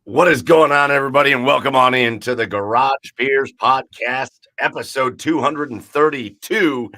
What is going on, everybody, and welcome on into the Garage Beers Podcast, episode 232.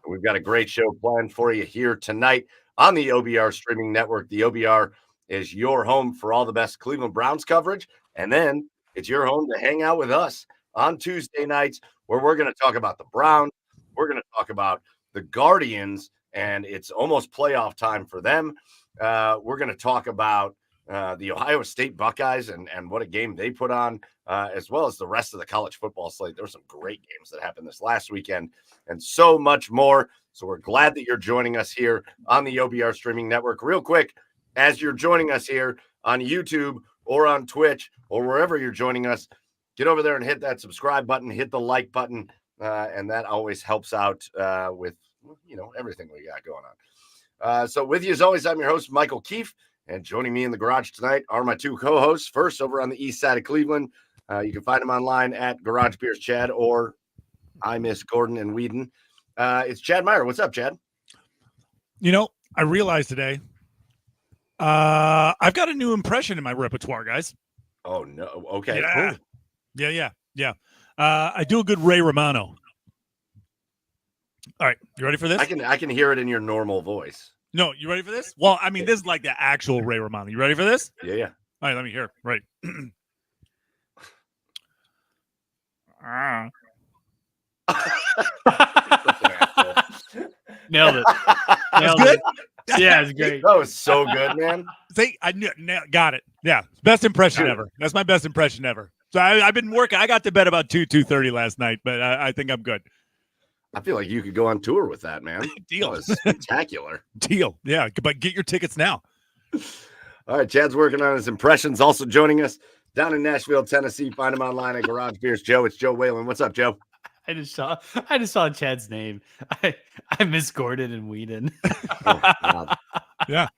We've got a great show planned for you here tonight on the OBR streaming network. The OBR is your home for all the best Cleveland Browns coverage, and then it's your home to hang out with us on Tuesday nights, where we're going to talk about the Browns. We're going to talk about the Guardians, and it's almost playoff time for them. We're going to talk about the Ohio State Buckeyes and what a game they put on, as well as the rest of the college football slate. There were some great games that happened this last weekend and so much more. So we're glad that you're joining us here on the OBR streaming network. Real quick, as you're joining us here on YouTube or on Twitch or wherever you're joining us, get over there and hit that subscribe button, hit the like button, and that always helps out with, everything we got going on. So with you as always, I'm your host, Michael Keefe. And joining me in the garage tonight are my two co-hosts. First, over on the east side of Cleveland, you can find them online at Garage Beers Chad or I Miss Gordon and Whedon. It's Chad Meyer. What's up, Chad? I realized today I've got a new impression in my repertoire, guys. Oh, no. Okay, yeah. Cool. Yeah. I do a good Ray Romano. All right, you ready for this? I can hear it in your normal voice. No, you ready for this? Well, I mean, this is like the actual Ray Romano. You ready for this? Yeah. All right, let me hear. Right. Nailed it. Nailed it. Yeah, it's great. That was so good, man. See, got it. Yeah, best impression ever. That's my best impression ever. So I've been working. I got to bed about 2:30 last night, but I think I'm good. I feel like you could go on tour with that, man. Deal. That was spectacular. Deal. Yeah, but get your tickets now. All right, Chad's working on his impressions. Also joining us down in Nashville, Tennessee. Find him online at Garage Beers Joe. It's Joe Whalen. What's up, Joe? I just saw Chad's name. I miss Gordon and Whedon. Yeah.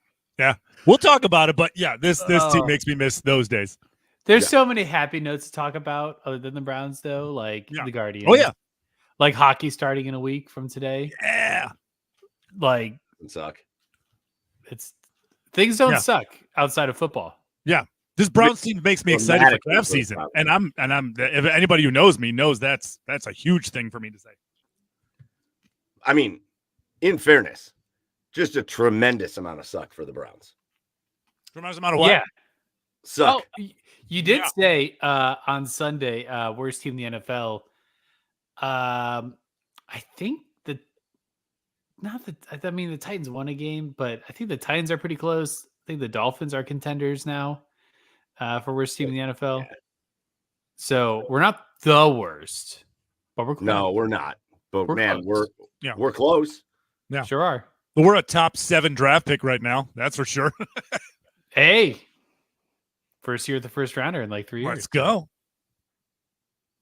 We'll talk about it, but yeah, this team makes me miss those days. There's so many happy notes to talk about other than the Browns, though, like the Guardians. Oh yeah. Like hockey starting in a week from today. Yeah. Like it suck. Things don't suck outside of football. Yeah. This Browns team makes me excited for draft season. And I'm if anybody who knows me knows that's a huge thing for me to say. I mean, in fairness, just a tremendous amount of suck for the Browns. Tremendous amount of what? Yeah. Suck. Oh, you did say on Sunday, worst team in the NFL. I think the Titans won a game, but I think the Titans are pretty close. I think the Dolphins are contenders now for worst team in the NFL. Yeah. So we're not the worst, but we're close. No, we're not. But we're we're close. Yeah, sure are. But we're a top 7 draft pick right now. That's for sure. Hey, first year at the first rounder in like 3 years. Let's go.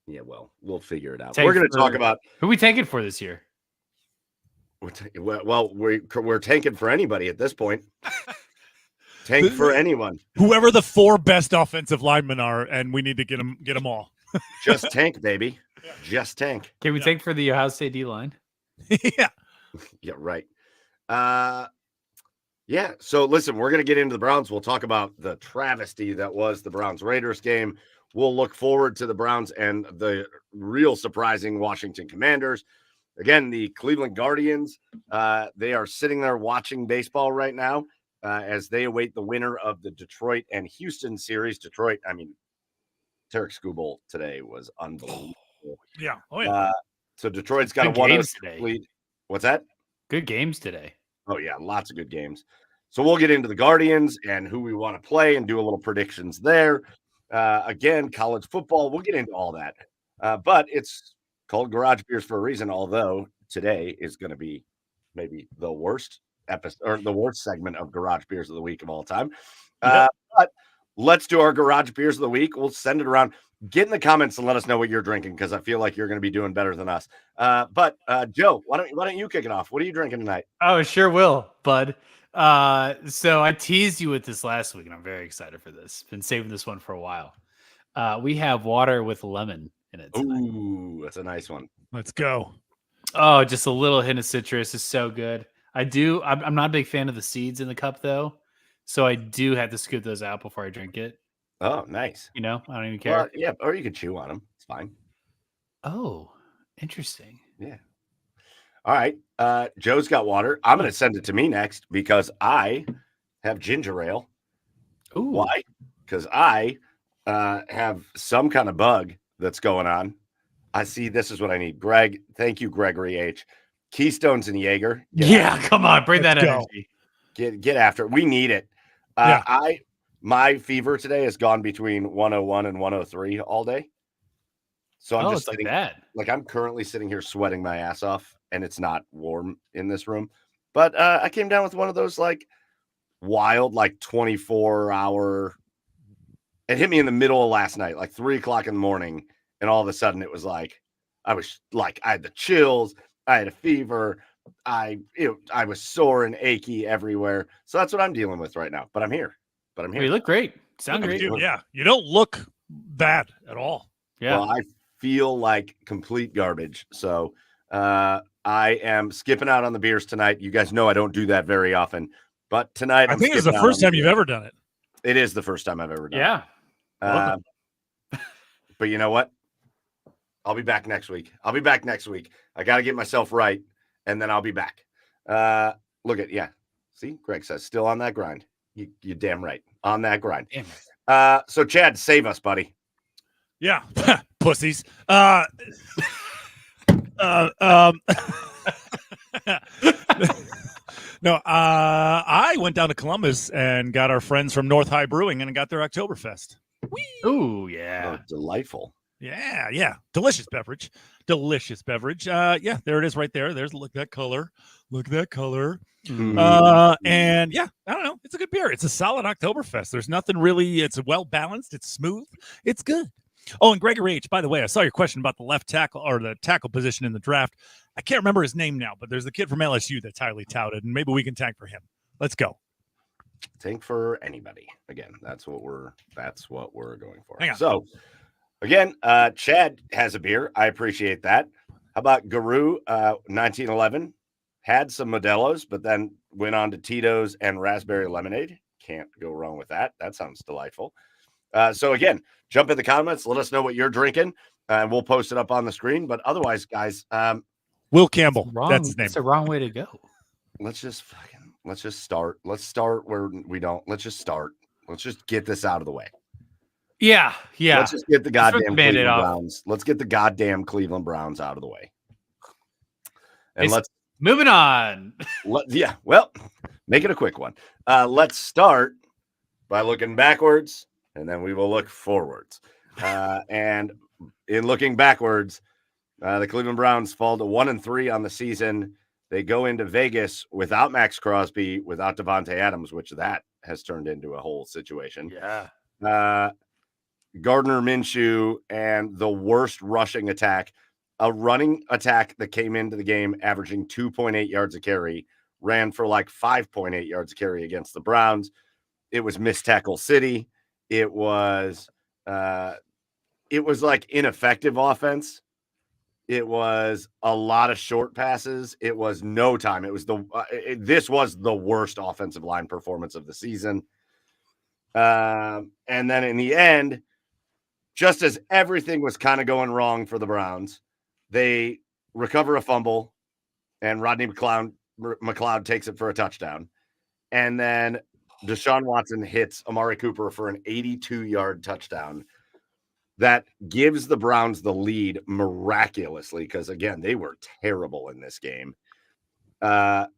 Yeah, well, we'll figure it out. We're going to talk about who we tanking for this year. We're tanking for anybody at this point. Tank for anyone. Whoever the 4 best offensive linemen are, and we need to get them all. Just tank, baby. Just tank. Can we tank for the Ohio State D-line? Yeah. Yeah, right. Yeah, so listen, we're going to get into the Browns. We'll talk about the travesty that was the Browns-Raiders game. We'll look forward to the Browns and the real surprising Washington Commanders. Again, the Cleveland Guardians, they are sitting there watching baseball right now as they await the winner of the Detroit and Houston series. Detroit, Tarek Skubal today was unbelievable. Yeah. Oh, yeah. So Detroit's got a 1-0 lead. What's that? Good games today. Oh, yeah, lots of good games. So we'll get into the Guardians and who we want to play and do a little predictions there. Again, college football, we'll get into all that. But it's called Garage Beers for a reason, although today is going to be maybe the worst episode or the worst segment of Garage Beers of the Week of all time. But let's do our Garage Beers of the Week. We'll send it around. Get in the comments and let us know what you're drinking because I feel like you're going to be doing better than us. But Joe, why don't you kick it off? What are you drinking tonight? Oh, sure will, bud. So I teased you with this last week, and I'm very excited for this. Been saving this one for a while. We have water with lemon in it tonight. Ooh, that's a nice one. Let's go. Oh, just a little hint of citrus is so good. I'm not a big fan of the seeds in the cup though, so I do have to scoop those out before I drink it. Oh, nice. I don't even care. Well, yeah, or you could chew on them. It's fine. Oh, interesting. Yeah. All right. Joe's got water. I'm going to send it to me next because I have ginger ale. Ooh. Why? Because I have some kind of bug that's going on. I see this is what I need. Greg, thank you, Gregory H. Keystones and Jaeger. Yeah, come on, bring that Let's go. energy. Get after it. We need it. My fever today has gone between 101 and 103 all day. So I'm just it's like sitting, that. like I'm currently sitting here sweating my ass off, and it's not warm in this room. But I came down with one of those like wild, like 24-hour. It hit me in the middle of last night, like 3:00 in the morning, and all of a sudden it was like I had the chills, I had a fever, I was sore and achy everywhere. So that's what I'm dealing with right now. But I'm here. Well, you look great. Sound great. Dude, yeah, you don't look bad at all. Yeah. Well, I feel like complete garbage. So I am skipping out on the beers tonight. You guys know I don't do that very often. But tonight, I think it's the first time you've ever done it. It is the first time I've ever done it. Yeah. But you know what? I'll be back next week. I got to get myself right, and then I'll be back. See, Greg says, still on that grind. You damn right. On that grind. So, Chad, save us, buddy. Yeah. Pussies. No, I went down to Columbus and got our friends from North High Brewing and got their Oktoberfest. Ooh, yeah. Oh, delightful. Yeah. Delicious beverage. Yeah, there it is right there. Look at that color. And yeah, I don't know. It's a good beer. It's a solid Oktoberfest. There's nothing really, it's well balanced. It's smooth. It's good. Oh, and Gregory H., by the way, I saw your question about the left tackle or the tackle position in the draft. I can't remember his name now, but there's the kid from LSU that's highly touted, and maybe we can tank for him. Let's go. Tank for anybody. Again, that's what we're going for. Hang on. So again, Chad has a beer. I appreciate that. How about Guru 1911? Had some Modelo's, but then went on to Tito's and raspberry lemonade. Can't go wrong with that. That sounds delightful. So again, jump in the comments. Let us know what you're drinking, and we'll post it up on the screen. But otherwise, guys, Will Campbell. That's his name. It's the wrong way to go. Let's just start. Let's start where we don't. Let's just start. Let's just get this out of the way. Yeah. Let's just get the goddamn Cleveland off. Browns. Let's get the goddamn Cleveland Browns out of the way. And moving on. Well, make it a quick one. Let's start by looking backwards, and then we will look forwards. And in looking backwards, the Cleveland Browns fall to 1-3 on the season. They go into Vegas without Max Crosby, without Devontae Adams, which that has turned into a whole situation. Yeah. Gardner Minshew and the worst rushing attack, a running attack that came into the game averaging 2.8 yards a carry, ran for like 5.8 yards a carry against the Browns. It was missed tackle city. It was like ineffective offense. It was a lot of short passes. It was no time. It was this was the worst offensive line performance of the season. And then in the end, just as everything was kind of going wrong for the Browns, they recover a fumble, and Rodney McLeod takes it for a touchdown. And then Deshaun Watson hits Amari Cooper for an 82-yard touchdown that gives the Browns the lead miraculously because, again, they were terrible in this game. And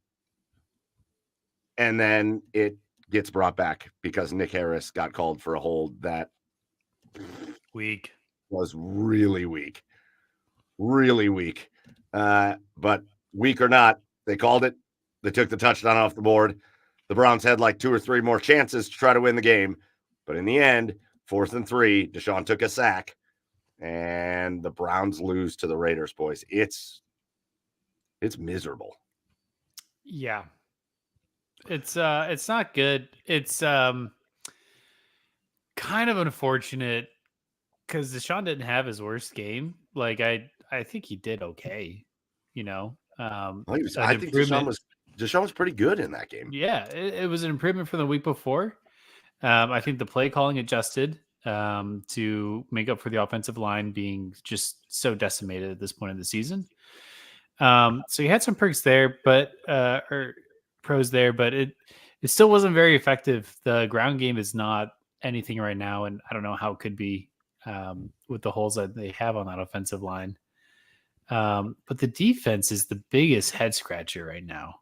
then it gets brought back because Nick Harris got called for a hold that was really weak. But weak or not, they called it. They took the touchdown off the board. The Browns had like 2 or 3 more chances to try to win the game. But in the end, 4th and 3, Deshaun took a sack, and the Browns lose to the Raiders, boys. It's miserable. Yeah. It's not good. It's kind of unfortunate because Deshaun didn't have his worst game. Like I think he did okay, I think Deshaun was pretty good in that game. Yeah, it was an improvement from the week before. I think the play calling adjusted. to make up for the offensive line being just so decimated at this point of the season. So he had some perks there, but or pros there, but it still wasn't very effective. The ground game is not anything right now, and I don't know how it could be with the holes that they have on that offensive line. But the defense is the biggest head scratcher right now.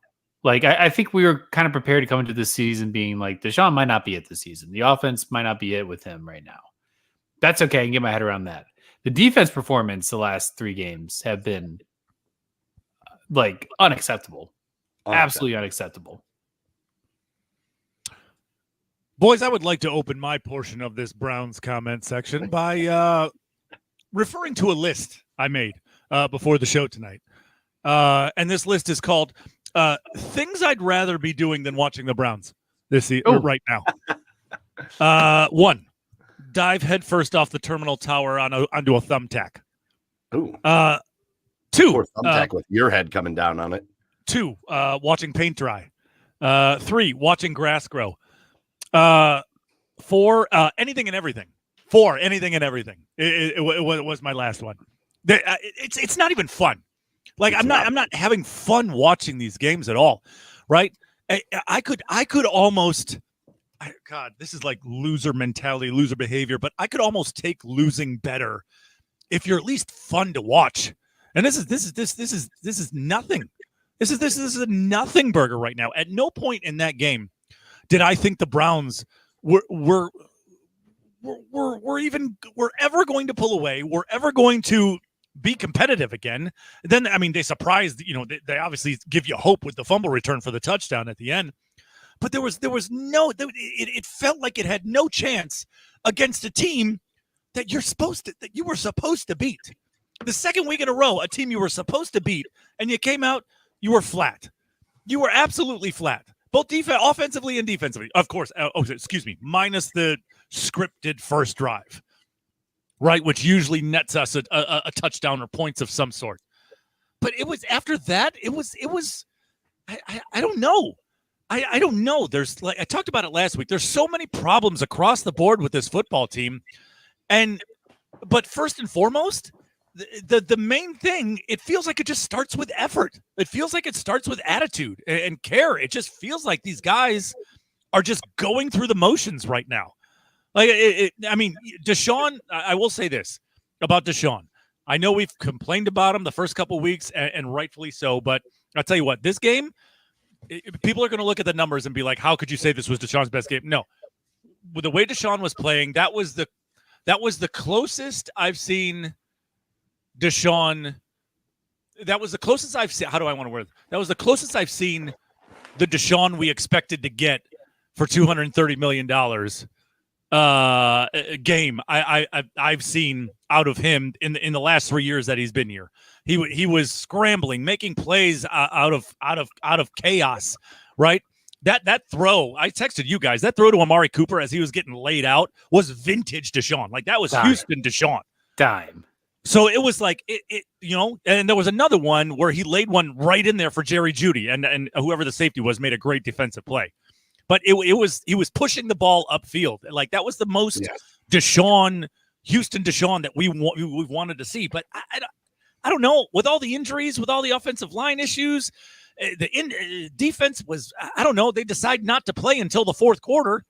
Like, I think we were kind of prepared to come into this season being like, Deshaun might not be it this season. The offense might not be it with him right now. That's okay. I can get my head around that. The defense performance the last 3 games have been like unacceptable. Absolutely unacceptable. Boys, I would like to open my portion of this Browns comment section by referring to a list I made before the show tonight. And this list is called things I'd rather be doing than watching the Browns right now. 1, dive headfirst off the terminal tower onto a thumbtack. Ooh. 2, or thumbtack with your head coming down on it. 2, watching paint dry. 3, watching grass grow. 4, anything and everything. 4, anything and everything. It was my last one. It's not even fun. Like, I'm not having fun watching these games at all, right? I could almost, God, this is like loser mentality, loser behavior, but I could almost take losing better if you're at least fun to watch. And this is nothing. This is a nothing burger right now. At no point in that game did I think the Browns were ever going to pull away. We're ever going to be competitive again. Then, I mean, they surprised, they obviously give you hope with the fumble return for the touchdown at the end. But there was no, it felt like it had no chance against a team that you were supposed to beat. The second week in a row, a team you were supposed to beat, and you came out, you were flat. You were absolutely flat, both offensively and defensively. Of course, minus the scripted first drive, right, which usually nets us a touchdown or points of some sort. But it was after that, it was. I don't know. I don't know. There's, like I talked about it last week, there's so many problems across the board with this football team, but first and foremost, the main thing, it feels like it just starts with effort. It feels like it starts with attitude and care. It just feels like these guys are just going through the motions right now. Like, Deshaun, I will say this about Deshaun. I know we've complained about him the first couple of weeks, and rightfully so, but I'll tell you what, this game, people are going to look at the numbers and be like, how could you say this was Deshaun's best game? No. With the way Deshaun was playing, that was the closest I've seen Deshaun. That was the closest I've seen. How do I want to word it? That was the closest I've seen the Deshaun we expected to get for $230 million game I've seen out of him in the last 3 years that he's been here. He was scrambling, making plays out of chaos, right? That throw, I texted you guys, that throw to Amari Cooper as he was getting laid out was vintage Deshaun. Like, that was Houston Deshaun. Dime. So it was like, and there was another one where he laid one right in there for Jerry Jeudy, and whoever the safety was made a great defensive play. But he was pushing the ball upfield. Like, that was the most Deshaun, Houston Deshaun that we've wanted to see. But I don't know, with all the injuries, with all the offensive line issues, the defense was, I don't know, they decide not to play until the fourth quarter.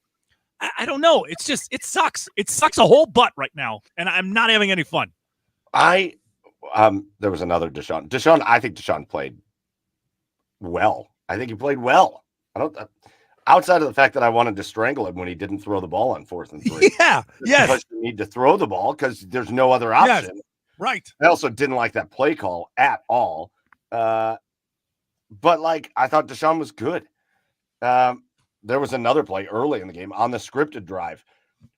I don't know. It's just, it sucks. It sucks a whole butt right now, and I'm not having any fun. There was another Deshaun. I think Deshaun played well. I think he played well. Outside of the fact that I wanted to strangle him when he didn't throw the ball on 4th and 3. Yeah, yes. Because you need to throw the ball because there's no other option. Yes, right. I also didn't like that play call at all. But, like, I thought Deshaun was good. There was another play early in the game on the scripted drive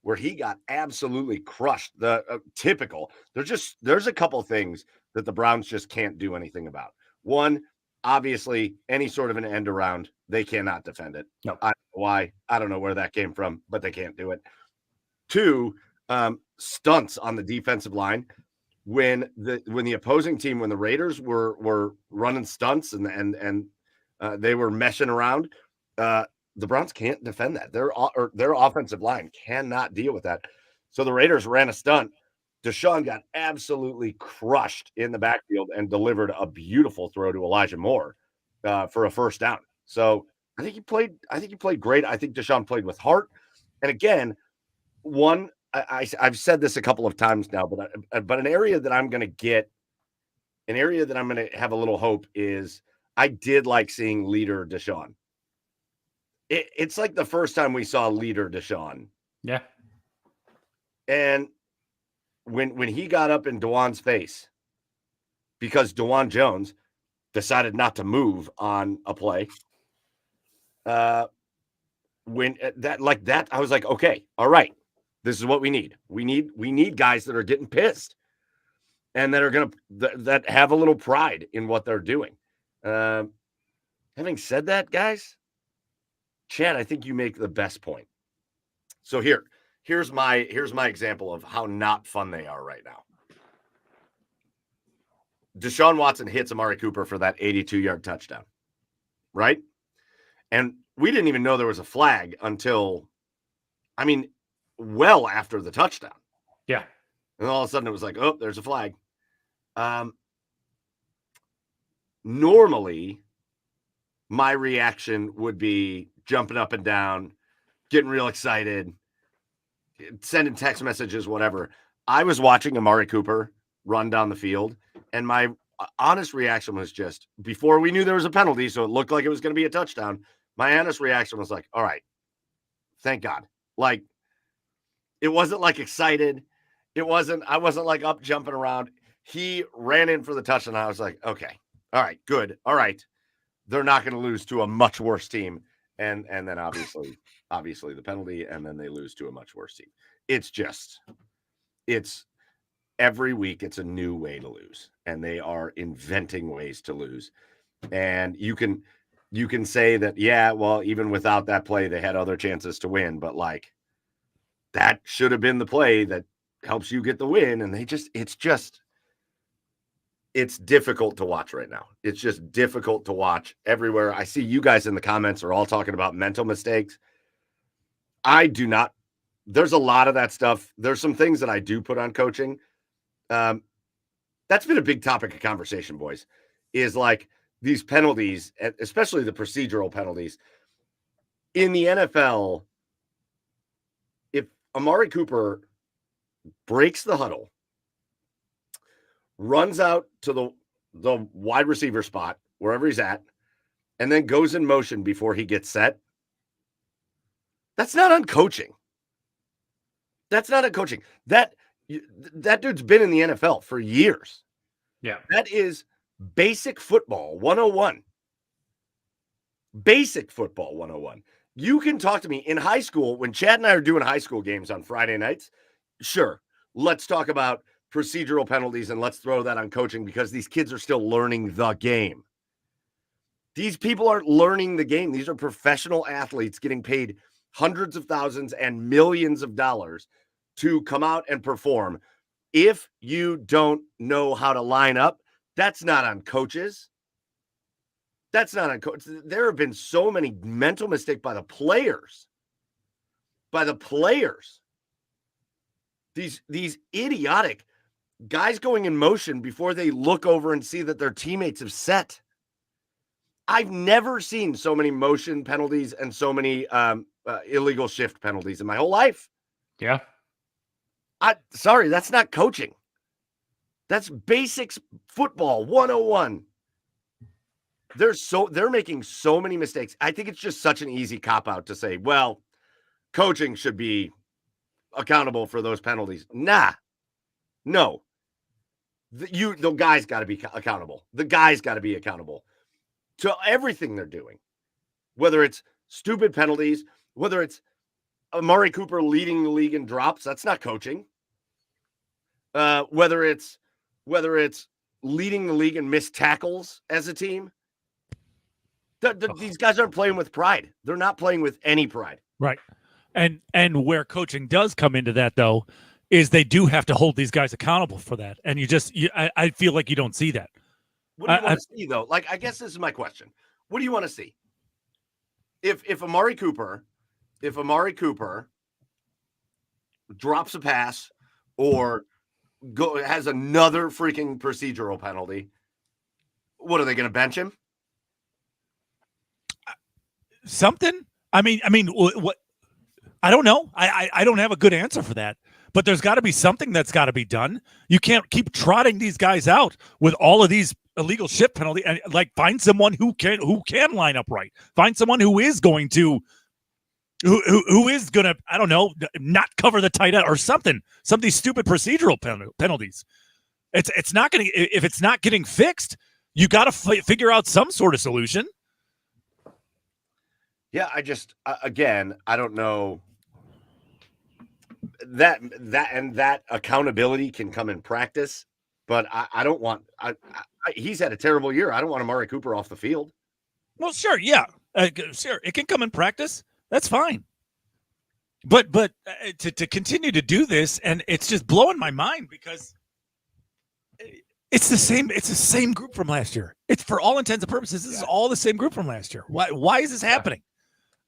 where he got absolutely crushed. The typical. There's a couple things that the Browns just can't do anything about. One, obviously, any sort of an end around, they cannot defend it. No. I don't know why. I don't know where that came from, but they can't do it. 2, stunts on the defensive line. When the opposing team, when the Raiders were running stunts and they were meshing around, the Browns can't defend that. Their offensive line cannot deal with that. So the Raiders ran a stunt. Deshaun got absolutely crushed in the backfield and delivered a beautiful throw to Elijah Moore for a first down. So I think he played great. I think Deshaun played with heart. And again, I've said this a couple of times now, but an area that I'm going to have a little hope is I did like seeing leader Deshaun. It's like the first time we saw leader Deshaun. Yeah. And when he got up in Dewan's face, because Dewan Jones decided not to move on a play, when that, I was like, okay, all right, this is what we need. We need guys that are getting pissed and that are going to, that have a little pride in what they're doing. Having said that, guys, Chad, I think you make the best point. So here's my example of how not fun they are right now. Deshaun Watson hits Amari Cooper for that 82-yard touchdown, right? And we didn't even know there was a flag until, well after the touchdown. Yeah. And all of a sudden it was like, oh, there's a flag. Normally, my reaction would be jumping up and down, getting real excited, sending text messages, whatever. I was watching Amari Cooper run down the field, and my honest reaction was just, before we knew there was a penalty, so it looked like it was going to be a touchdown, my honest reaction was like, all right, thank God. Like, it wasn't like excited. I wasn't like up jumping around. He ran in for the touchdown. I was like, okay, all right, good. All right. They're not going to lose to a much worse team. And then obviously the penalty, and then they lose to a much worse team. It's every week it's a new way to lose, and they are inventing ways to lose. And you can say that, yeah, well, even without that play, they had other chances to win, but like, that should have been the play that helps you get the win. And it's difficult to watch right now. It's just difficult to watch everywhere. I see you guys in the comments are all talking about mental mistakes. I do not. There's a lot of that stuff. There's some things that I do put on coaching. That's been a big topic of conversation, boys, is like these penalties, especially the procedural penalties in the NFL. If Amari Cooper breaks the huddle, runs out to the wide receiver spot, wherever he's at, and then goes in motion before he gets set, that's not on coaching. That's not on coaching. That dude's been in the NFL for years. Yeah. That is basic football 101. Basic football 101. You can talk to me in high school when Chad and I are doing high school games on Friday nights. Sure, let's talk about procedural penalties and let's throw that on coaching, because these kids are still learning the game. These people aren't learning the game. These are professional athletes getting paid hundreds of thousands and millions of dollars to come out and perform. If you don't know how to line up, that's not on coaches. That's not on coaches. There have been so many mental mistakes by the players. These idiotic guys going in motion before they look over and see that their teammates have set. I've never seen so many motion penalties and so many illegal shift penalties in my whole life. Yeah. Sorry, that's not coaching. That's basics football 101. They're making so many mistakes. I think it's just such an easy cop-out to say, well, coaching should be accountable for those penalties. Nah. No. The guy's got to be accountable. The guy's got to be accountable to everything they're doing, whether it's stupid penalties, whether it's Amari Cooper leading the league in drops. That's not coaching. Whether it's leading the league in missed tackles as a team. These guys aren't playing with pride. They're not playing with any pride. Right. And where coaching does come into that, though, is they do have to hold these guys accountable for that. And I feel like you don't see that. What do you want to see, though? Like, I guess this is my question. What do you want to see? If Amari Cooper drops a pass or has another freaking procedural penalty, what are they going to bench him? Something. I mean, what? I don't know. I don't have a good answer for that. But there's got to be something that's got to be done. You can't keep trotting these guys out with all of these illegal ship penalty. And like, find someone who can line up right. Find someone who is going to, who is going to, I don't know, not cover the tight end or something. Some of these stupid procedural penalties. It's not going to, if it's not getting fixed, you got to figure out some sort of solution. Yeah, I just again, I don't know. That accountability can come in practice, but I don't want. He's had a terrible year. I don't want Amari Cooper off the field. Well, sure, yeah, sure, it can come in practice. That's fine. But to continue to do this, and it's just blowing my mind because it's the same. It's the same group from last year. It's for all intents and purposes. This is all the same group from last year. Why is this happening?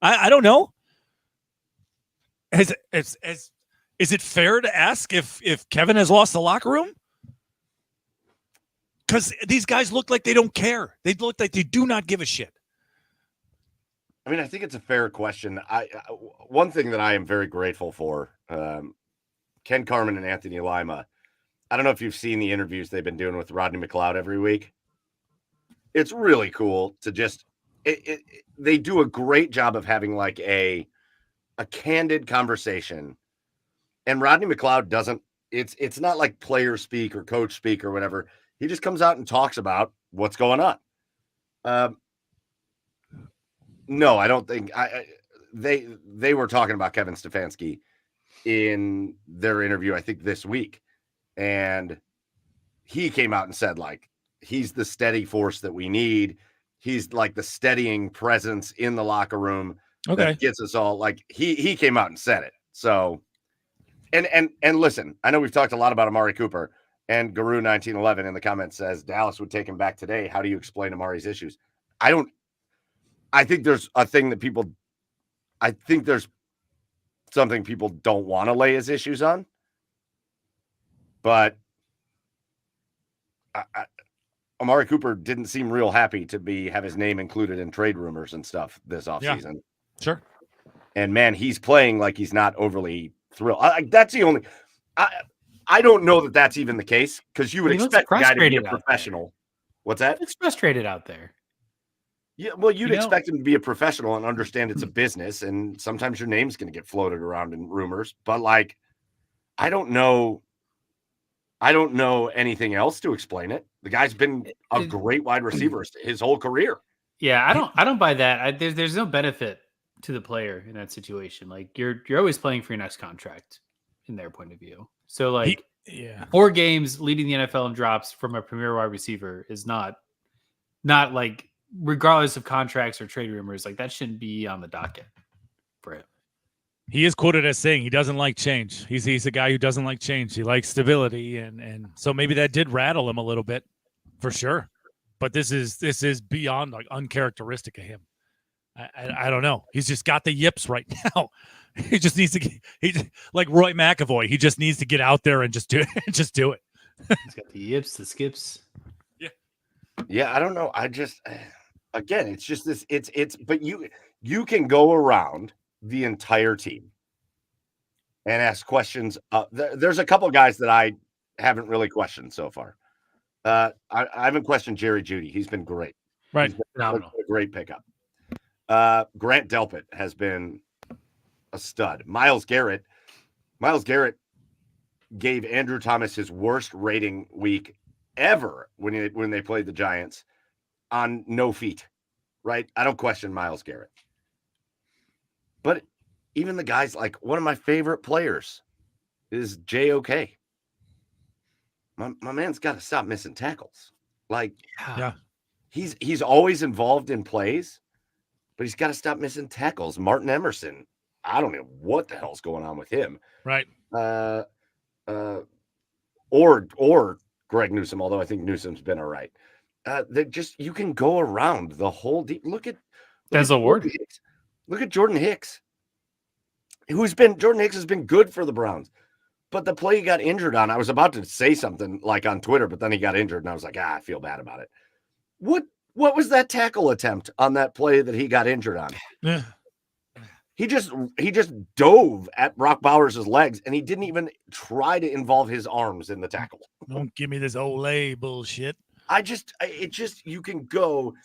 I don't know. Is it fair to ask if Kevin has lost the locker room? Because these guys look like they don't care. They look like they do not give a shit. I mean, I think it's a fair question. One thing that I am very grateful for, Ken Carman and Anthony Lima. I don't know if you've seen the interviews they've been doing with Rodney McLeod every week. It's really cool to just they do a great job of having like a candid conversation. And Rodney McLeod doesn't, it's not like player speak or coach speak or whatever. He just comes out and talks about what's going on. No, I don't think they were talking about Kevin Stefanski in their interview, I think this week. And he came out and said, like, he's the steady force that we need. He's like the steadying presence in the locker room that gets us all. Like he came out and said it. So, and listen, I know we've talked a lot about Amari Cooper, and Guru 1911 in the comments says Dallas would take him back today. How do you explain Amari's issues? I think there's something people don't want to lay his issues on, but Amari Cooper didn't seem real happy to have his name included in trade rumors and stuff this offseason. Yeah, sure. And man, he's playing like he's not overly thrilled. That's the only. I don't know that that's even the case because you would expect the guy to be a professional. What's that? It's frustrated out there. Yeah, well, you'd expect him to be a professional and understand it's a business, and sometimes your name's going to get floated around in rumors. But like, I don't know anything else to explain it. The guy's been a great wide receiver his whole career. Yeah, I don't buy that. There's no benefit to the player in that situation. Like you're always playing for your next contract in their point of view. So like 4 games leading the NFL in drops from a premier wide receiver is not like, regardless of contracts or trade rumors, like that shouldn't be on the docket for him. He is quoted as saying he doesn't like change. He's a guy who doesn't like change. He likes stability, and so maybe that did rattle him a little bit, for sure. But this is beyond like uncharacteristic of him. I don't know. He's just got the yips right now. He just needs to. Like Roy McAvoy. He just needs to get out there and just do it. Just do it. He's got the yips, the skips. Yeah, I don't know. I just, again, it's just this. It's. But you can go around the entire team and ask questions. There's a couple of guys that I haven't really questioned so far. I haven't questioned Jerry Jeudy. He's been great. Right. Phenomenal. A great pickup. Grant Delpit has been a stud. Myles Garrett gave Andrew Thomas his worst rating week ever when they played the Giants on no feet. Right? I don't question Myles Garrett. But even the guys, like one of my favorite players is JOK. My man's got to stop missing tackles. Like, yeah, he's always involved in plays, but he's got to stop missing tackles. Martin Emerson, I don't know what the hell's going on with him. Right. Or Greg Newsome, although I think Newsome's been all right. You can go around the whole deep. Look at Denzel Ward. Look at Jordan Hicks. Jordan Hicks has been good for the Browns. But the play he got injured on, I was about to say something like on Twitter, but then he got injured, and I was like, I feel bad about it. What was that tackle attempt on that play that he got injured on? Yeah. He just dove at Brock Bowers' legs, and he didn't even try to involve his arms in the tackle. Don't give me this Olay bullshit. You can go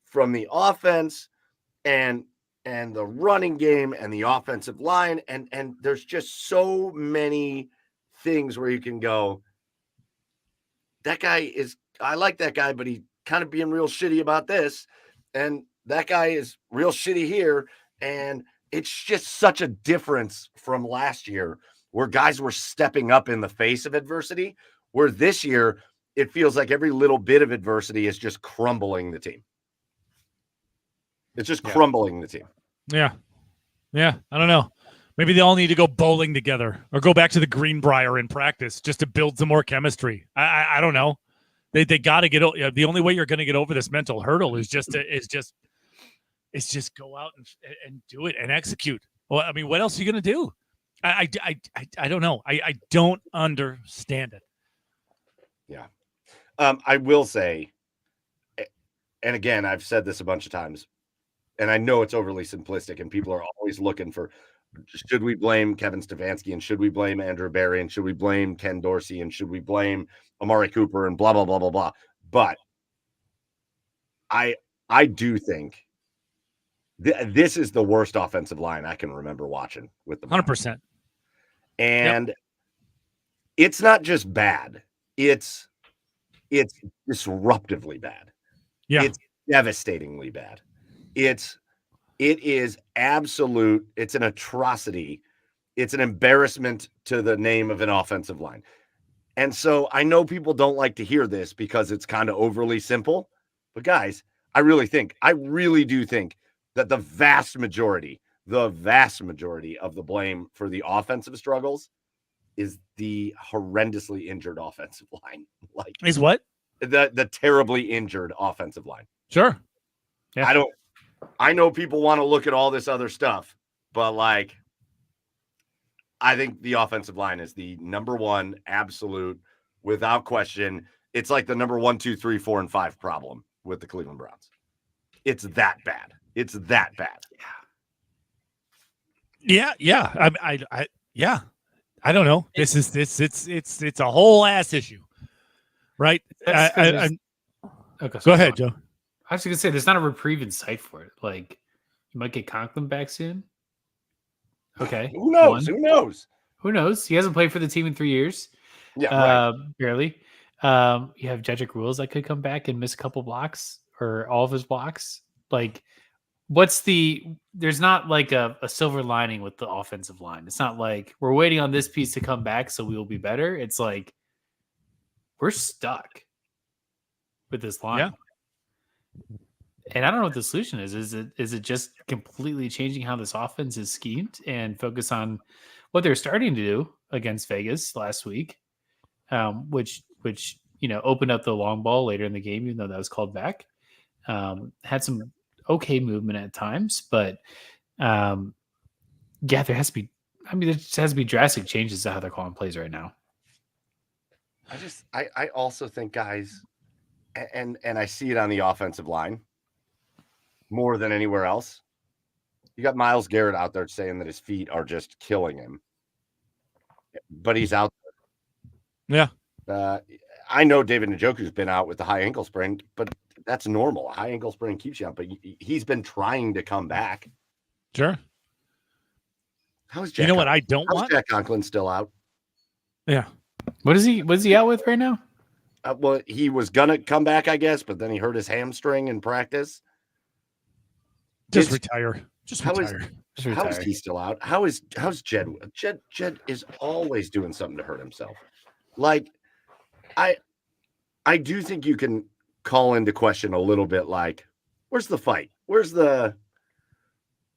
from the offense and the running game and the offensive line, and there's just so many things where you can go, that guy I like that guy, but he kind of being real shitty about this, and that guy is real shitty here, and it's just such a difference from last year where guys were stepping up in the face of adversity, where this year it feels like every little bit of adversity is just crumbling the team. It's just crumbling the team. Yeah. Yeah. I don't know. Maybe they all need to go bowling together or go back to the Greenbrier in practice just to build some more chemistry. I don't know. They got to get the only way you're going to get over this mental hurdle is just go out and do it and execute. Well, I mean, what else are you going to do? I don't know. I don't understand it. Yeah. I will say, and again, I've said this a bunch of times, and I know it's overly simplistic, and people are always looking for, should we blame Kevin Stefanski, and should we blame Andrew Berry, and should we blame Ken Dorsey, and should we blame Amari Cooper, and blah, blah, blah, blah, blah. But I do think this is the worst offensive line I can remember watching with the 100%. And it's not just bad. It's disruptively bad. Yeah. It's devastatingly bad. It is absolute. It's an atrocity. It's an embarrassment to the name of an offensive line. And so I know people don't like to hear this because it's kind of overly simple, but guys, I really do think that the vast majority of the blame for the offensive struggles is the horrendously injured offensive line. Like, is what? The terribly injured offensive line. Sure. Yeah. I know people want to look at all this other stuff, but like, I think the offensive line is the number one, absolute, without question. It's like the number 1, 2, 3, 4, and 5 problem with the Cleveland Browns. It's that bad. It's that bad. Yeah. I don't know. It's a whole ass issue, right? Okay, go ahead, Joe. I was going to say there's not a reprieve in sight for it. Like, you might get Conklin back soon. Okay. Who knows? Who knows? He hasn't played for the team in 3 years. Yeah, right. Barely. You have Jedrick Wills that could come back and miss a couple blocks or all of his blocks. Like, there's not like a silver lining with the offensive line. It's not like we're waiting on this piece to come back so we will be better. It's like we're stuck with this line. Yeah. And I don't know what the solution is. Is it just completely changing how this offense is schemed and focus on what they're starting to do against Vegas last week, which opened up the long ball later in the game, even though that was called back. Had some okay movement at times, but there has to be. I mean, there just has to be drastic changes to how they're calling plays right now. I also think, guys, and I see it on the offensive line more than anywhere else. You got Myles Garrett out there saying that his feet are just killing him, but he's out there. Yeah. I know David Njoku's been out with the high ankle sprain, but that's normal. A high ankle sprain keeps you out, but he's been trying to come back. Sure. How's Jack? You know what I don't want? Jack Conklin still out? Yeah. What is he out with right now? Well, he was gonna come back, I guess, but then he hurt his hamstring in practice. Just retire. How is he still out? How's Jed? Jed is always doing something to hurt himself. Like, I do think you can call into question a little bit, like, where's the fight? Where's the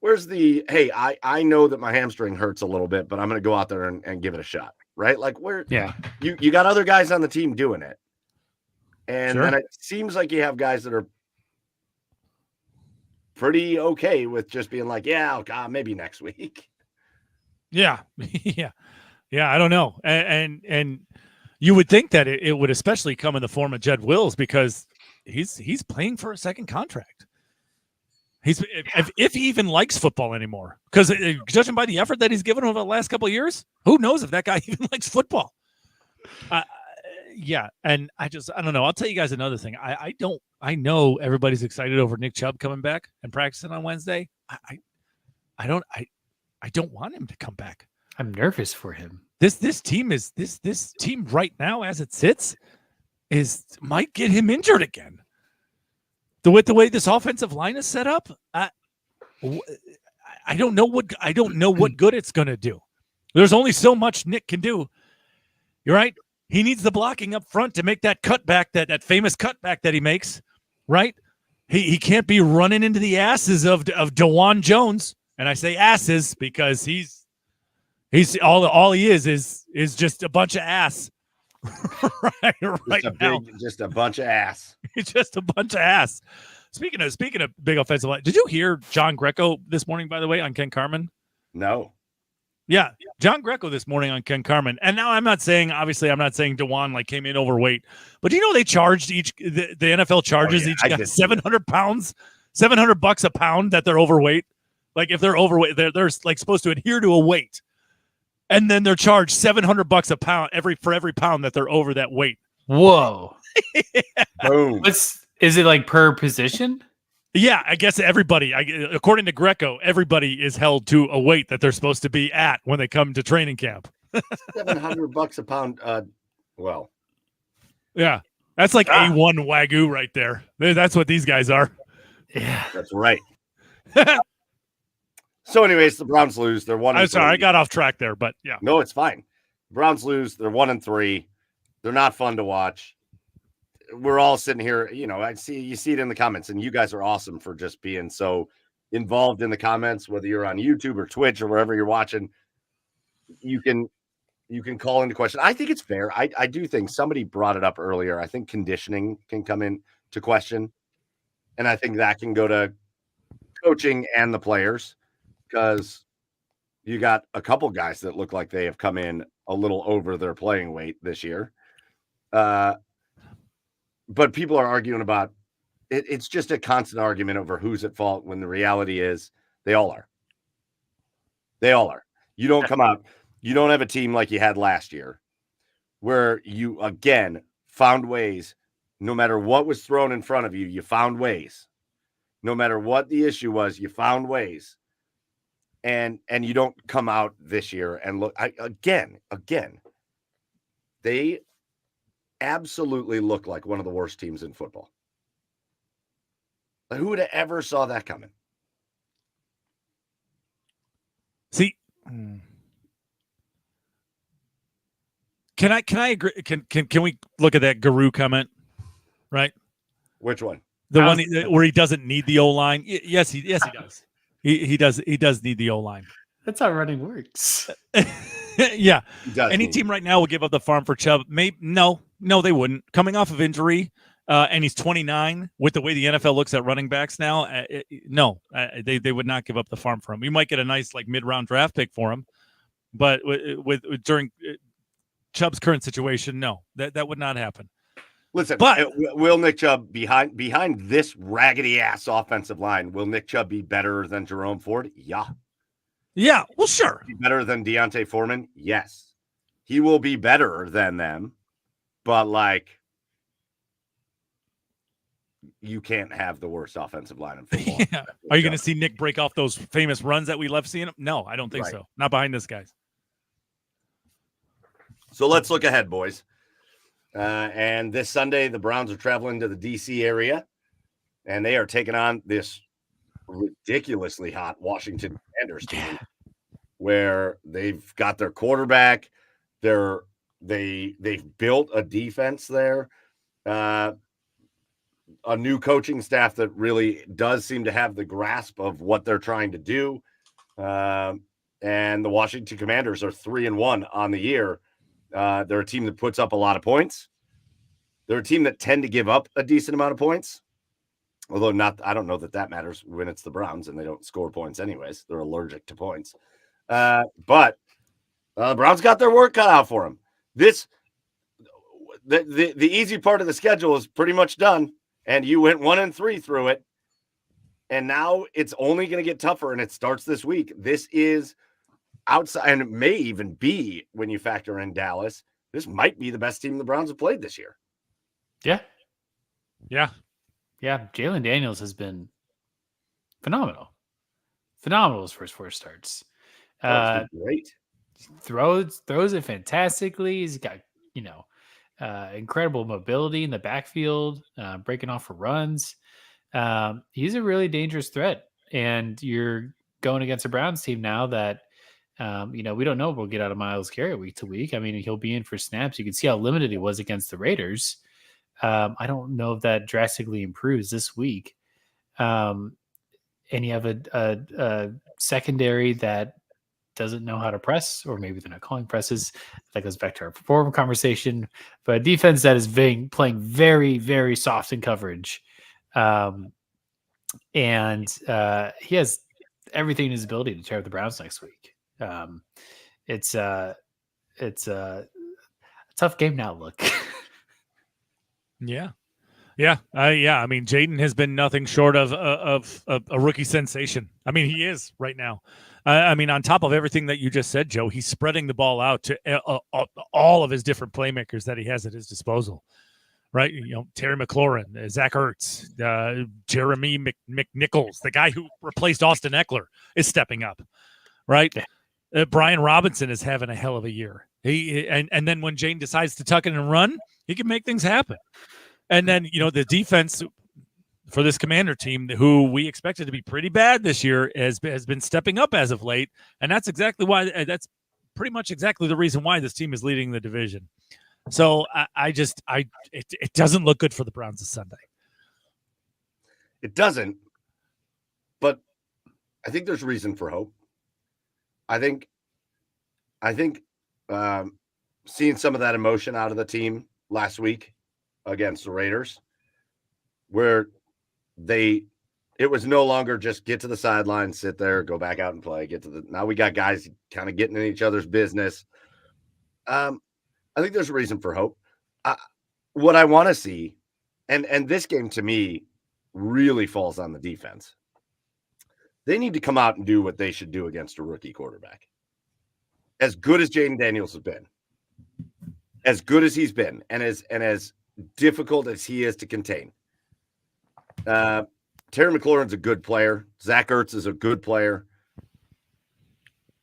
hey, I know that my hamstring hurts a little bit, but I'm gonna go out there and give it a shot, right? Like, you got other guys on the team doing it. And then it seems like you have guys that are pretty okay with just being like, maybe next week. Yeah. Yeah. I don't know. And you would think that it would especially come in the form of Jed Wills because he's playing for a second contract. If he even likes football anymore, because judging by the effort that he's given over the last couple of years, who knows if that guy even likes football? Yeah, and I don't know. I'll tell you guys another thing. I know everybody's excited over Nick Chubb coming back and practicing on Wednesday. I don't want him to come back. I'm nervous for him. This team right now as it sits might get him injured again. The way this offensive line is set up, I don't know what good it's going to do. There's only so much Nick can do. You're right. He needs the blocking up front to make that cutback, that famous cutback that he makes. Right. He can't be running into the asses of DeJuan Jones, and I say asses because he's all he is just a bunch of ass. right now. Just a bunch of ass. It's just a bunch of ass. Speaking of big offensive line, did you hear John Greco this morning, by the way, on Ken Carman? No. Yeah, John Greco this morning on Ken Carman. And now I'm not saying DeJuan came in overweight, but do you know they charged the NFL charges each guy 700 pounds, $700 a pound that they're overweight. Like if they're overweight, they're like supposed to adhere to a weight. And then they're charged $700 a pound for every pound that they're over that weight. Whoa. Boom. Is it like per position? Yeah, I guess everybody, according to Greco, everybody is held to a weight that they're supposed to be at when they come to training camp. $700 a pound. Well, yeah, that's like A1 Wagyu right there. That's what these guys are. Yeah, that's right. So, anyways, the Browns lose. They're 1-3. I'm sorry, I got off track there, but yeah. No, it's fine. The Browns lose. They're 1-3. They're not fun to watch. We're all sitting here, you see it in the comments, and you guys are awesome for just being so involved in the comments, whether you're on YouTube or Twitch or wherever you're watching. You can call into question. I think it's fair. I do think somebody brought it up earlier. I think conditioning can come in to question, and I think that can go to coaching and the players, because you got a couple guys that look like they have come in a little over their playing weight this year. But people are arguing about it. It's just a constant argument over who's at fault when the reality is they all are. They all are. You don't come out. You don't have a team like you had last year where you, again, found ways. No matter what was thrown in front of you, you found ways. No matter what the issue was, you found ways. And you don't come out this year and look again. They absolutely look like one of the worst teams in football. Who would have ever saw that coming? See, can I agree? Can we look at that Guru comment? Right. Which one? The one where he doesn't need the O-line. Yes, he does. He does need the O-line. That's how running works. Yeah. Any team right now will give up the farm for Chubb. Maybe no, they wouldn't. Coming off of injury, and he's 29. With the way the NFL looks at running backs now, they would not give up the farm for him. We might get a nice mid-round draft pick for him, but during Chubb's current situation, no, that would not happen. Listen, but will Nick Chubb behind this raggedy ass offensive line? Will Nick Chubb be better than Jerome Ford? Yeah. Yeah, well, sure. Be better than Deontay Foreman? Yes. He will be better than them, but you can't have the worst offensive line in football. Yeah. Are you going to see Nick break off those famous runs that we love seeing him? No, I don't think so. Not behind this guy. So let's look ahead, boys. And this Sunday, the Browns are traveling to the D.C. area, and they are taking on this ridiculously hot Washington Commanders team, where they've got their quarterback. They've built a defense there, a new coaching staff that really does seem to have the grasp of what they're trying to do. And the Washington Commanders are 3-1 on the year. They're a team that puts up a lot of points. They're a team that tend to give up a decent amount of points. Although I don't know that matters when it's the Browns and they don't score points anyways. They're allergic to points. But The Browns got their work cut out for them. The easy part of the schedule is pretty much done, and you went 1-3 through it. And now it's only going to get tougher, and it starts this week. This is outside, and it may even be, when you factor in Dallas, this might be the best team the Browns have played this year. Yeah. Yeah. Yeah. Jalen Daniels has been phenomenal. Phenomenal his first 4 starts. Great. Throws it fantastically. He's got, incredible mobility in the backfield, breaking off for runs. He's a really dangerous threat. And you're going against a Browns team now that, we don't know what we'll get out of Myles Garrett week to week. I mean, he'll be in for snaps. You can see how limited he was against the Raiders. I don't know if that drastically improves this week. And you have a secondary that doesn't know how to press, or maybe they're not calling presses. That goes back to our former conversation. But a defense that is playing very, very soft in coverage. And he has everything in his ability to tear up the Browns next week. It's a tough game now. Look. Yeah. I mean, Jaden has been nothing short of a rookie sensation. I mean, he is right now. I mean, on top of everything that you just said, Joe, he's spreading the ball out to all of his different playmakers that he has at his disposal. Right? Terry McLaurin, Zach Ertz, Jeremy McNichols, the guy who replaced Austin Eckler, is stepping up. Right? Yeah. Brian Robinson is having a hell of a year. And then when Jaden decides to tuck in and run, he can make things happen. And then, the defense for this Commander team, who we expected to be pretty bad this year, has been stepping up as of late. And that's that's pretty much exactly the reason why this team is leading the division. So it doesn't look good for the Browns this Sunday. It doesn't, but I think there's reason for hope. I think seeing some of that emotion out of the team last week against the Raiders, where it was no longer just get to the sideline, sit there, go back out and play, now we got guys kind of getting in each other's business. I think there's a reason for hope. What I want to see, and this game to me really falls on the defense. They need to come out and do what they should do against a rookie quarterback. As good as Jaden Daniels has been, as good as he's been, and as difficult as he is to contain. Terry McLaurin's a good player. Zach Ertz is a good player.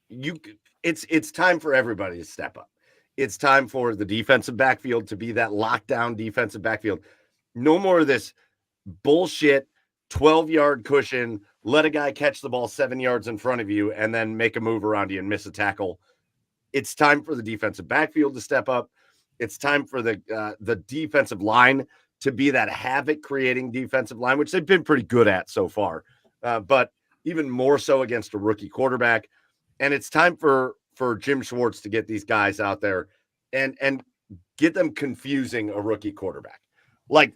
It's time for everybody to step up. It's time for the defensive backfield to be that lockdown defensive backfield. No more of this bullshit 12-yard cushion, let a guy catch the ball 7 yards in front of you and then make a move around you and miss a tackle. It's time for the defensive backfield to step up. It's time for the defensive line to be that havoc-creating defensive line, which they've been pretty good at so far, but even more so against a rookie quarterback. And it's time for Jim Schwartz to get these guys out there and get them confusing a rookie quarterback. Like,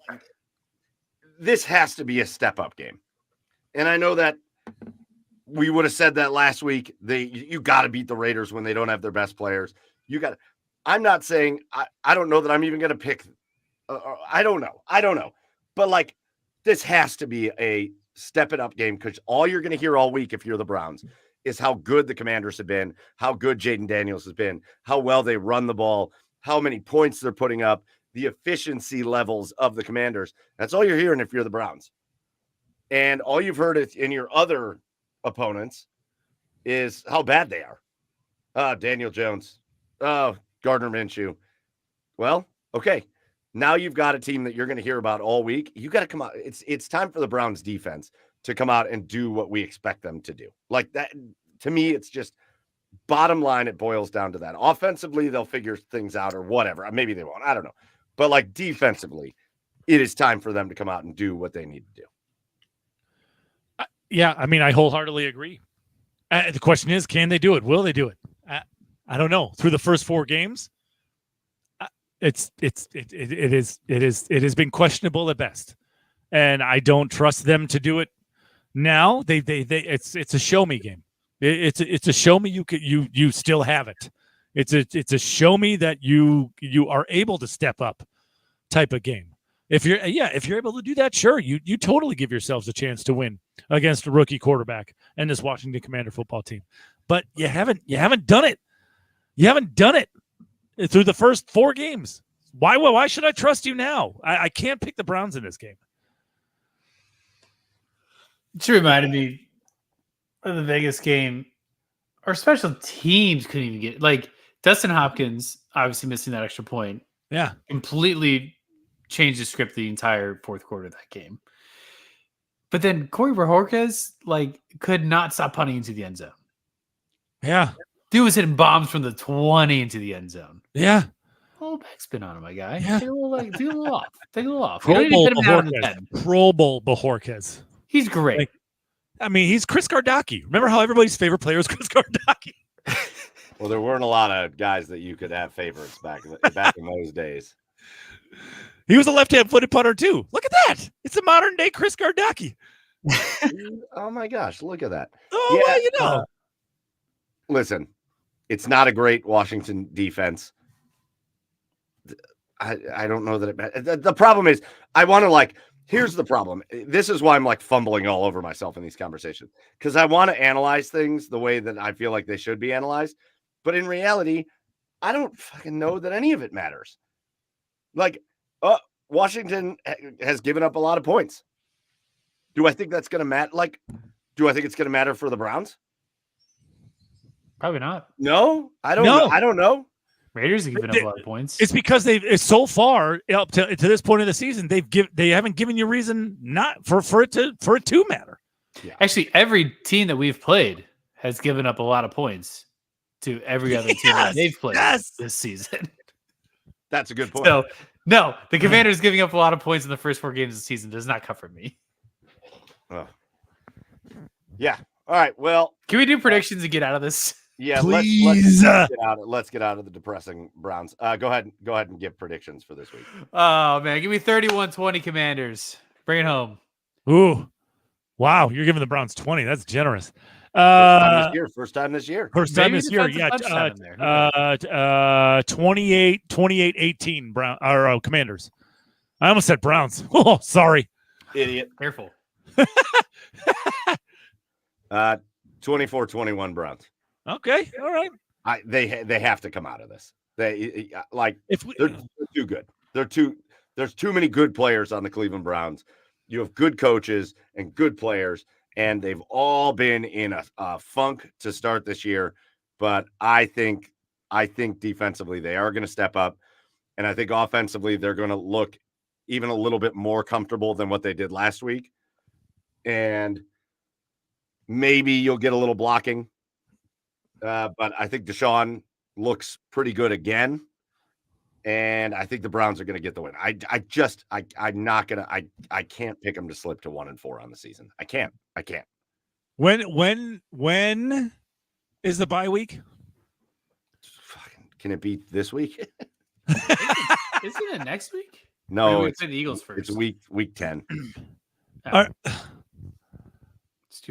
this has to be a step-up game. And I know that we would have said that last week. You got to beat the Raiders when they don't have their best players. I'm not saying I don't know that I'm even going to pick. I don't know. But like, this has to be a step it up game, because all you're going to hear all week if you're the Browns is how good the Commanders have been, how good Jaden Daniels has been, how well they run the ball, how many points they're putting up, the efficiency levels of the Commanders. That's all you're hearing if you're the Browns. And all you've heard in your other opponents is how bad they are. Daniel Jones. Gardner Minshew. Well, okay. Now you've got a team that you're going to hear about all week. You got to come out. It's time for the Browns defense to come out and do what we expect them to do. Like that, to me, it's just bottom line. It boils down to that. Offensively, they'll figure things out or whatever. Maybe they won't. I don't know. But like defensively, it is time for them to come out and do what they need to do. Yeah, I mean, I wholeheartedly agree. The question is, can they do it? Will they do it? I don't know. Through the first 4 games, it has been questionable at best, and I don't trust them to do it now. It's a show me game. It's a show me you still have it. It's a show me that you are able to step up type of game. If you're able to do that, sure, you totally give yourselves a chance to win against a rookie quarterback and this Washington Commander football team. But you haven't done it. You haven't done it through the first 4 games. Why should I trust you now? I can't pick the Browns in this game. It reminded me of the Vegas game. Our special teams couldn't even get like Dustin Hopkins, obviously missing that extra point. Yeah, completely changed the script the entire fourth quarter of that game. But then Corey Bojorquez could not stop punting into the end zone. Yeah. Dude was hitting bombs from the 20 into the end zone. Yeah. A little backspin on him, my guy. Yeah. Take a little off. Take a little off. Pro Bowl Bojorquez. He's great. He's Chris Gardocki. Remember how everybody's favorite player was Chris Gardocki? Well, there weren't a lot of guys that you could have favorites back in those days. He was a left-hand footed punter too. Look at that. It's a modern day Chris Gardocki. Oh my gosh, look at that. Oh, well, listen, it's not a great Washington defense. I don't know that the problem is I want to here's the problem. This is why I'm fumbling all over myself in these conversations, because I want to analyze things the way that I feel like they should be analyzed. But in reality, I don't fucking know that any of it matters. Washington has given up a lot of points. Do I think that's going to matter? Do I think it's going to matter for the Browns? Probably not. No, I don't know. I don't know. Raiders have given up a lot of points. It's because they've so far up to this point of the season, they haven't given you reason not for it to matter. Yeah. Actually, every team that we've played has given up a lot of points to every other team that they've played this season. That's a good point. So, no, the Commanders giving up a lot of points in the first 4 games of the season does not comfort me. Oh. Yeah. All right. Well, can we do predictions and get out of this? Yeah, please. Let's get out of the depressing Browns. Go ahead and give predictions for this week. Oh man, give me 31-20 Commanders. Bring it home. Ooh, wow, you're giving the Browns 20. That's generous. First time this year. Yeah. 28-18 Brown or Commanders. I almost said Browns. Oh, sorry. Idiot. Careful. 24-21 Browns. Okay. All right. They have to come out of this. They're too good. There's too many good players on the Cleveland Browns. You have good coaches and good players, and they've all been in a funk to start this year. But I think defensively they are going to step up, and I think offensively they're going to look even a little bit more comfortable than what they did last week. And maybe you'll get a little blocking. But I think Deshaun looks pretty good again. And I think the Browns are going to get the win. I can't pick them to slip to 1-4 on the season. I can't. When is the bye week? Can it be this week? Isn't it next week? No, it's the Eagles first. It's week 10. Right.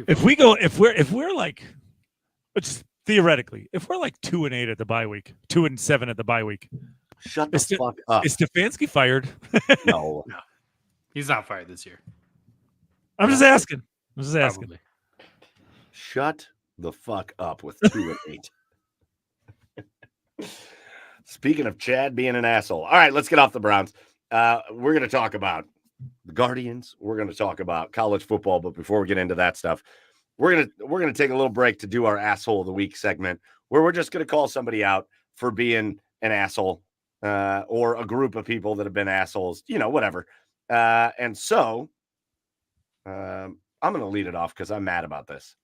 If we're just theoretically, if we're 2-8 at the bye week, 2-7 at the bye week, shut the fuck up. Is Stefanski fired? No, he's not fired this year. I'm just asking. Probably. Shut the fuck up with 2-8. Speaking of Chad being an asshole. All right, let's get off the Browns. We're going to talk about the Guardians. We're going to talk about college football. But before we get into that stuff, we're going to take a little break to do our asshole of the week segment, where we're just going to call somebody out for being an asshole, or a group of people that have been assholes, whatever. And so I'm going to lead it off because I'm mad about this.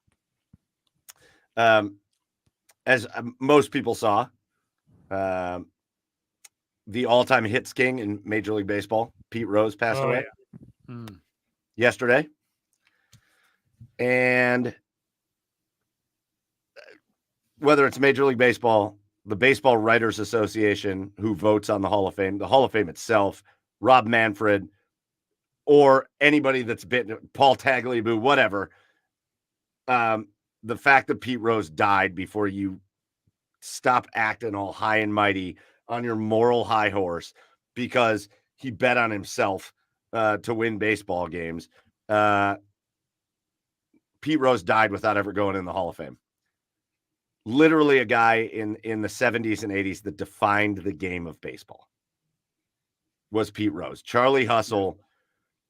As most people saw, the all-time hits king in Major League Baseball, Pete Rose, passed away yesterday. And whether it's Major League Baseball, the Baseball Writers Association, who votes on the Hall of Fame itself, Rob Manfred, or anybody that's been Paul Tagliabue, whatever, the fact that Pete Rose died before you stop acting all high and mighty on your moral high horse because he bet on himself to win baseball games. Pete Rose died without ever going in the Hall of Fame. Literally a guy in the 70s and 80s that defined the game of baseball was Pete Rose. Charlie Hustle,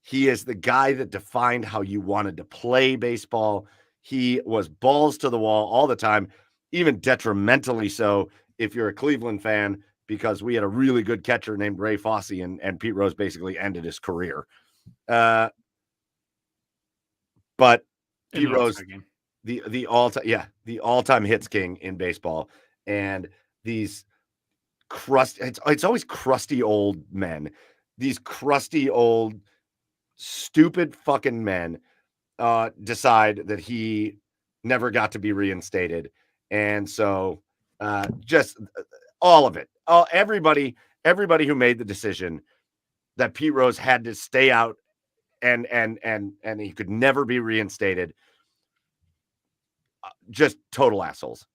he is the guy that defined how you wanted to play baseball. He was balls to the wall all the time, even detrimentally so if you're a Cleveland fan, because we had a really good catcher named Ray Fosse, and Pete Rose basically ended his career. But Pete Rose, the all-time hits king in baseball, and these it's always crusty old men, these crusty old stupid fucking men decide that he never got to be reinstated, and so just all of it, everybody who made the decision that Pete Rose had to stay out and he could never be reinstated, just total assholes.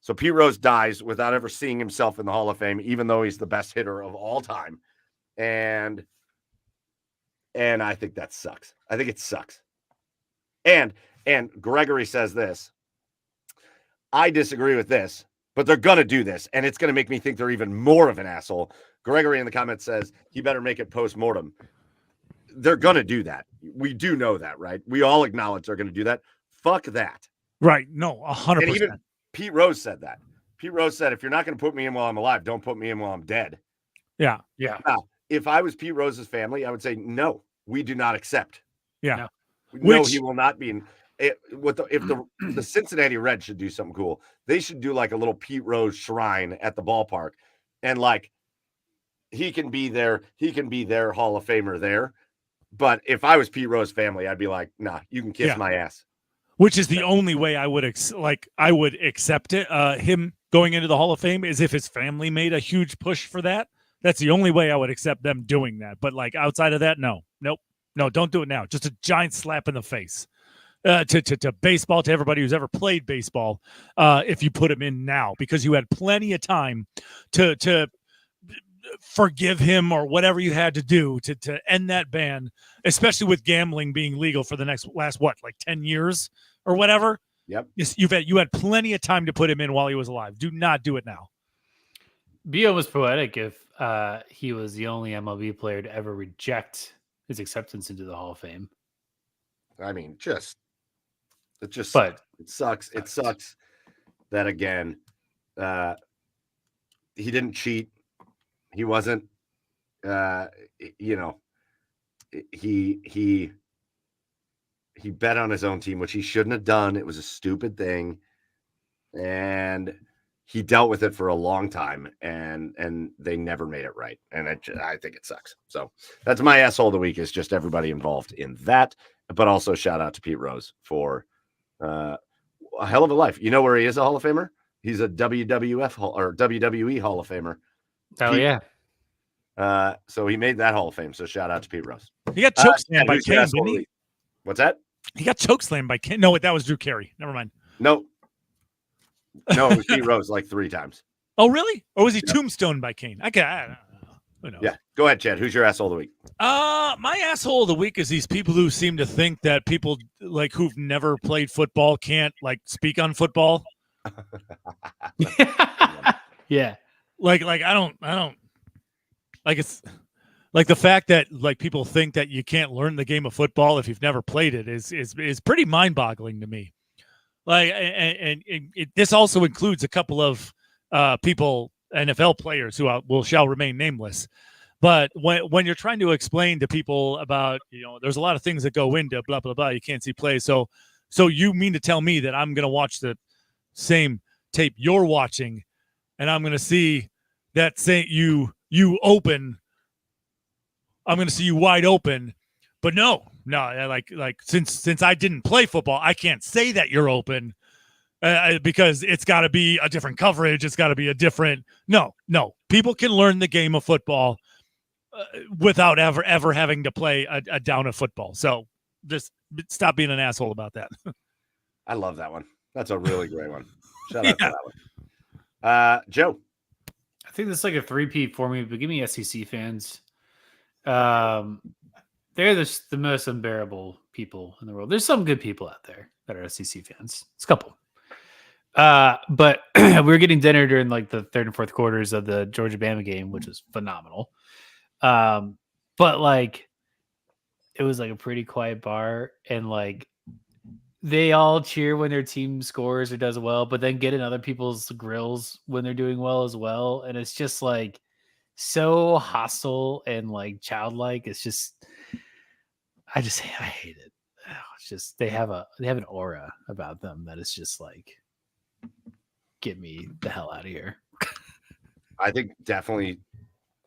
So Pete Rose dies without ever seeing himself in the Hall of Fame, even though he's the best hitter of all time. And I think that sucks. I think it sucks. And Gregory says this. I disagree with this, but they're going to do this, and it's going to make me think they're even more of an asshole. Gregory in the comments says he better make it post-mortem. They're going to do that. We do know that, right? We all acknowledge they're going to do that. Fuck that. Right. No, 100%. And even Pete Rose said that. Pete Rose said, if you're not going to put me in while I'm alive, don't put me in while I'm dead. Yeah. Now, if I was Pete Rose's family, I would say, no, we do not accept. Yeah. No, he will not be in. If the Cincinnati Reds should do something cool, they should do like a little Pete Rose shrine at the ballpark, and like he can be their Hall of Famer there. But if I was Pete Rose's family, I'd be like, nah, you can kiss my ass. Which is the only way I would accept it. Him going into the Hall of Fame is if his family made a huge push for that. That's the only way I would accept them doing that. But like outside of that, no, don't do it now. Just a giant slap in the face to baseball, to everybody who's ever played baseball. If you put him in now, because you had plenty of time to forgive him or whatever you had to do to end that ban, especially with gambling being legal for the last 10 years or whatever. Yep. You had plenty of time to put him in while he was alive. Do not do it now. Be almost poetic if he was the only MLB player to ever reject his acceptance into the Hall of Fame. I mean, it sucks. It sucks that again, he didn't cheat. He wasn't, he bet on his own team, which he shouldn't have done. It was a stupid thing, and he dealt with it for a long time, and they never made it right. And I think it sucks. So that's my asshole of the week, is just everybody involved in that. But also shout out to Pete Rose for a hell of a life. You know where he is a Hall of Famer? He's a WWE Hall of Famer. Oh, yeah. So he made that Hall of Fame. So shout out to Pete Rose. He got chokeslammed by Kane, didn't he? What's that? He got chokeslammed by Kane. No, that was Drew Carey. Never mind. No, it was Pete Rose like 3 times. Oh, really? Or was he tombstoned by Kane? I don't know. Who knows? Yeah. Go ahead, Chad. Who's your asshole of the week? My asshole of the week is these people who seem to think that people like who've never played football can't like speak on football. Yeah. Like I don't like, it's like the fact that like people think that you can't learn the game of football if you've never played it is pretty mind-boggling to me. Like, and this also includes a couple of people, NFL players who shall remain nameless. But when you're trying to explain to people about, there's a lot of things that go into blah blah blah, you can't see plays. So you mean to tell me that I'm going to watch the same tape you're watching, and I'm going to see that you open. I'm going to see you wide open, but no, like since I didn't play football, I can't say that you're open because it's got to be a different coverage. It's got to be a different. No. People can learn the game of football without ever having to play a down of football. So just stop being an asshole about that. I love that one. That's a really great one. Shout out to that one. Joe. I think this is like a three-peat for me, but give me SEC fans. They're the most unbearable people in the world. There's some good people out there that are SEC fans. It's a couple. But we were getting dinner during like the third and fourth quarters of the Georgia Bama game, which was phenomenal. But like it was like a pretty quiet bar, and like they all cheer when their team scores or does well, but then get in other people's grills when they're doing well as well. And it's just like so hostile and like childlike. It's just I hate it. It's just they have an aura about them that is just like, get me the hell out of here. I think definitely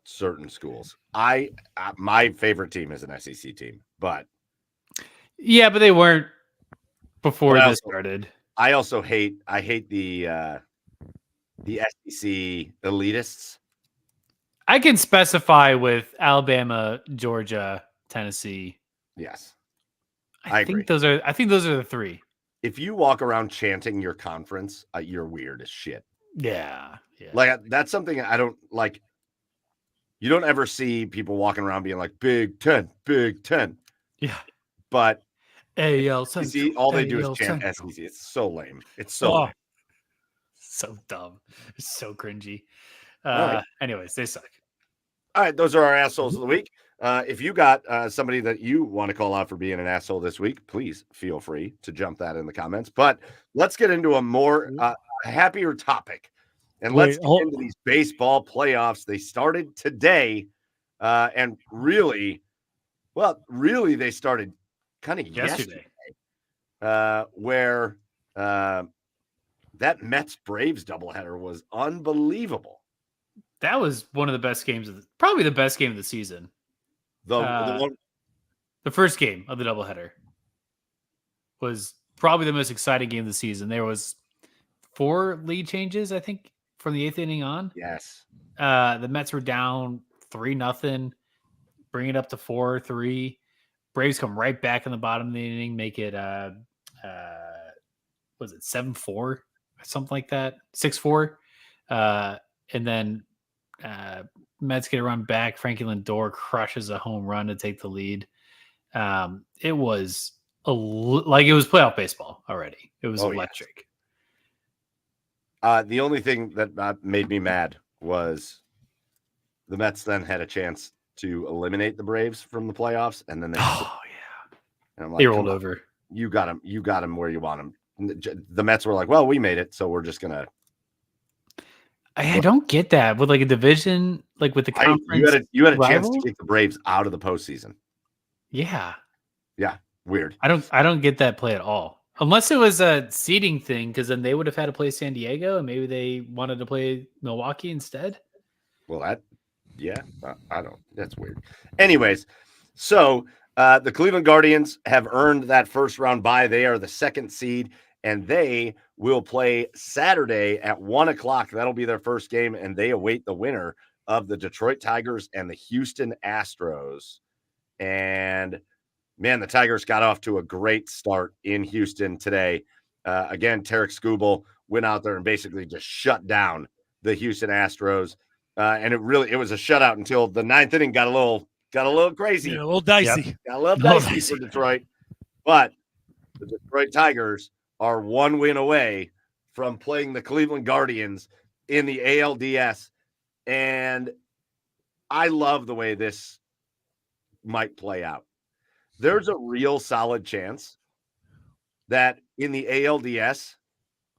certain schools. My favorite team is an SEC team, but yeah, but they weren't before this started. I also hate the SEC elitists. I can specify with Alabama, Georgia, Tennessee. Yes. I think those are the three. If you walk around chanting your conference, you're weird as shit. Yeah. Like that's something I don't like. You don't ever see people walking around being like Big Ten, Big Ten. Yeah. But AL Central, all they do is chant SEC. It's so lame. It's so lame. So dumb. It's so cringy. Right. Anyways, they suck. All right, those are our assholes of the week. If you got somebody that you want to call out for being an asshole this week, please feel free to jump that in the comments. But let's get into a more happier topic. And let's get into these baseball playoffs. They started today. And really, they started kind of yesterday. Where that Mets-Braves doubleheader was unbelievable. That was one of the best games probably the best game of the season. The first game of the doubleheader was probably the most exciting game of the season. There was 4 lead changes, I think, from the 8th inning on. Yes. The Mets were down 3-0, bring it up to 4-3. Braves come right back in the bottom of the inning, make it was it 7-4, something like that, 6-4, and then Mets get a run back. Frankie Lindor crushes a home run to take the lead. It was like it was playoff baseball already. It was electric. Yes. The only thing that made me mad was the Mets then had a chance to eliminate the Braves from the playoffs, and then they and I'm like, they rolled over. You got him where you want him. The Mets were like, well, we made it, so we're just gonna. I don't get that with like a division, like with the conference. You had a chance to kick the Braves out of the postseason. Yeah, weird. I don't get that play at all, unless it was a seeding thing, because then they would have had to play San Diego, and maybe they wanted to play Milwaukee instead. Well, I don't. That's weird. Anyways, so the Cleveland Guardians have earned that first round bye. They are the 2nd seed, and they will play Saturday at 1:00. That'll be their first game, and they await the winner of the Detroit Tigers and the Houston Astros. And man, the Tigers got off to a great start in Houston today. Again, Tarek Skubal went out there and basically just shut down the Houston Astros. And it was a shutout until the 9th inning got a little crazy. Yeah, a little dicey. Yep. Got a little dicey for Detroit. But the Detroit Tigers are 1 win away from playing the Cleveland Guardians in the ALDS. And I love the way this might play out. There's a real solid chance that in the ALDS,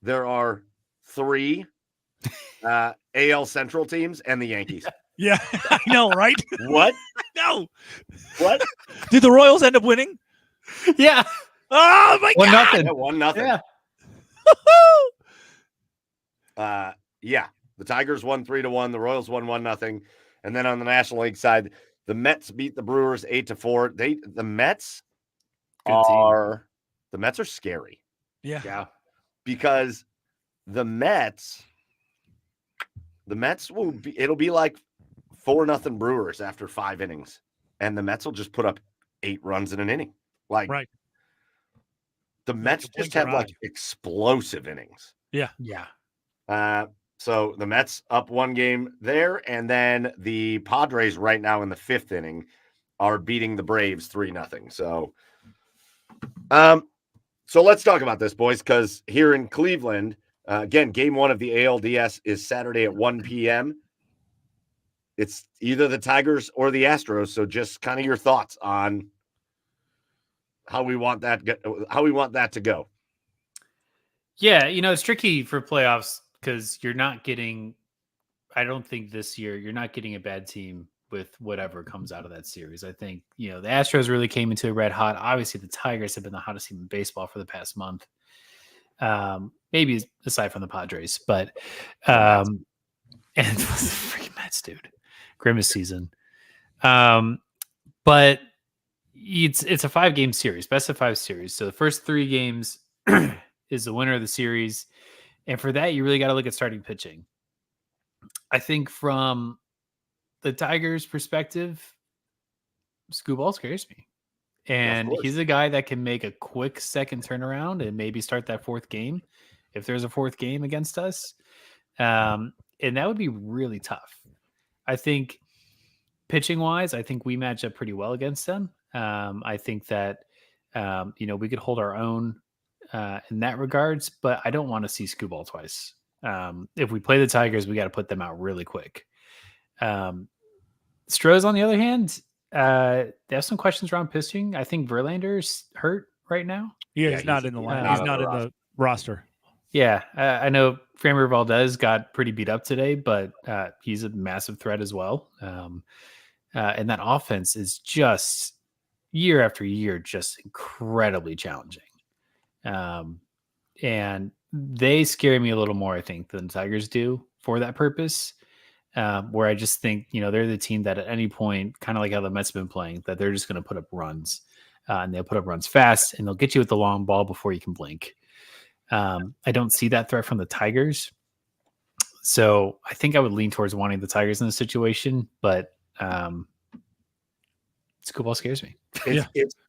there are 3 AL Central teams and the Yankees. Yeah, I know, right? What? No. What? Did the Royals end up winning? Yeah. Oh my God. 1-0. Yeah, 1-0. Yeah. Yeah. The Tigers won 3-1. The Royals won 1-0. And then on the National League side, the Mets beat the Brewers 8-4. The Mets are scary. Yeah. Because the Mets it'll be like 4-0 Brewers after 5 innings, and the Mets will just put up 8 runs in an inning. Like, right. The Mets just have like explosive innings. Yeah. Yeah. So the Mets up 1 game there, and then the Padres right now in the 5th inning are beating the Braves 3-0. So let's talk about this, boys, because here in Cleveland, again, game 1 of the ALDS is Saturday at 1 p.m. It's either the Tigers or the Astros. So just kind of your thoughts on how we want that to go. Yeah, it's tricky for playoffs because you're not getting. I don't think this year you're not getting a bad team with whatever comes out of that series. I think the Astros really came into it red hot. Obviously, the Tigers have been the hottest team in baseball for the past month. Maybe aside from the Padres, but and freaking Mets, dude, grimace season. But it's a 5-game series, best of 5 series. So the first 3 games is the winner of the series, and for that you really got to look at starting pitching. I think from the Tigers' perspective, Skubal scares me. And he's a guy that can make a quick second turnaround and maybe start that 4th game if there's a 4th game against us. And that would be really tough. I think pitching-wise, I think we match up pretty well against them. I think that, we could hold our own in that regards, but I don't want to see Skubal twice. If we play the Tigers, we got to put them out really quick. Stroh's, on the other hand, they have some questions around pitching. I think Verlander's hurt right now. Yeah, he's not in the line. He's not in the roster. Yeah, I know Framber Valdez got pretty beat up today, but he's a massive threat as well. And that offense is just year after year, just incredibly challenging. And they scare me a little more, I think, than the Tigers do for that purpose. Where I just think, they're the team that at any point, kind of like how the Mets have been playing, that they're just going to put up runs. And they'll put up runs fast, and they'll get you with the long ball before you can blink. I don't see that threat from the Tigers. So I think I would lean towards wanting the Tigers in this situation, but Skubal scares me.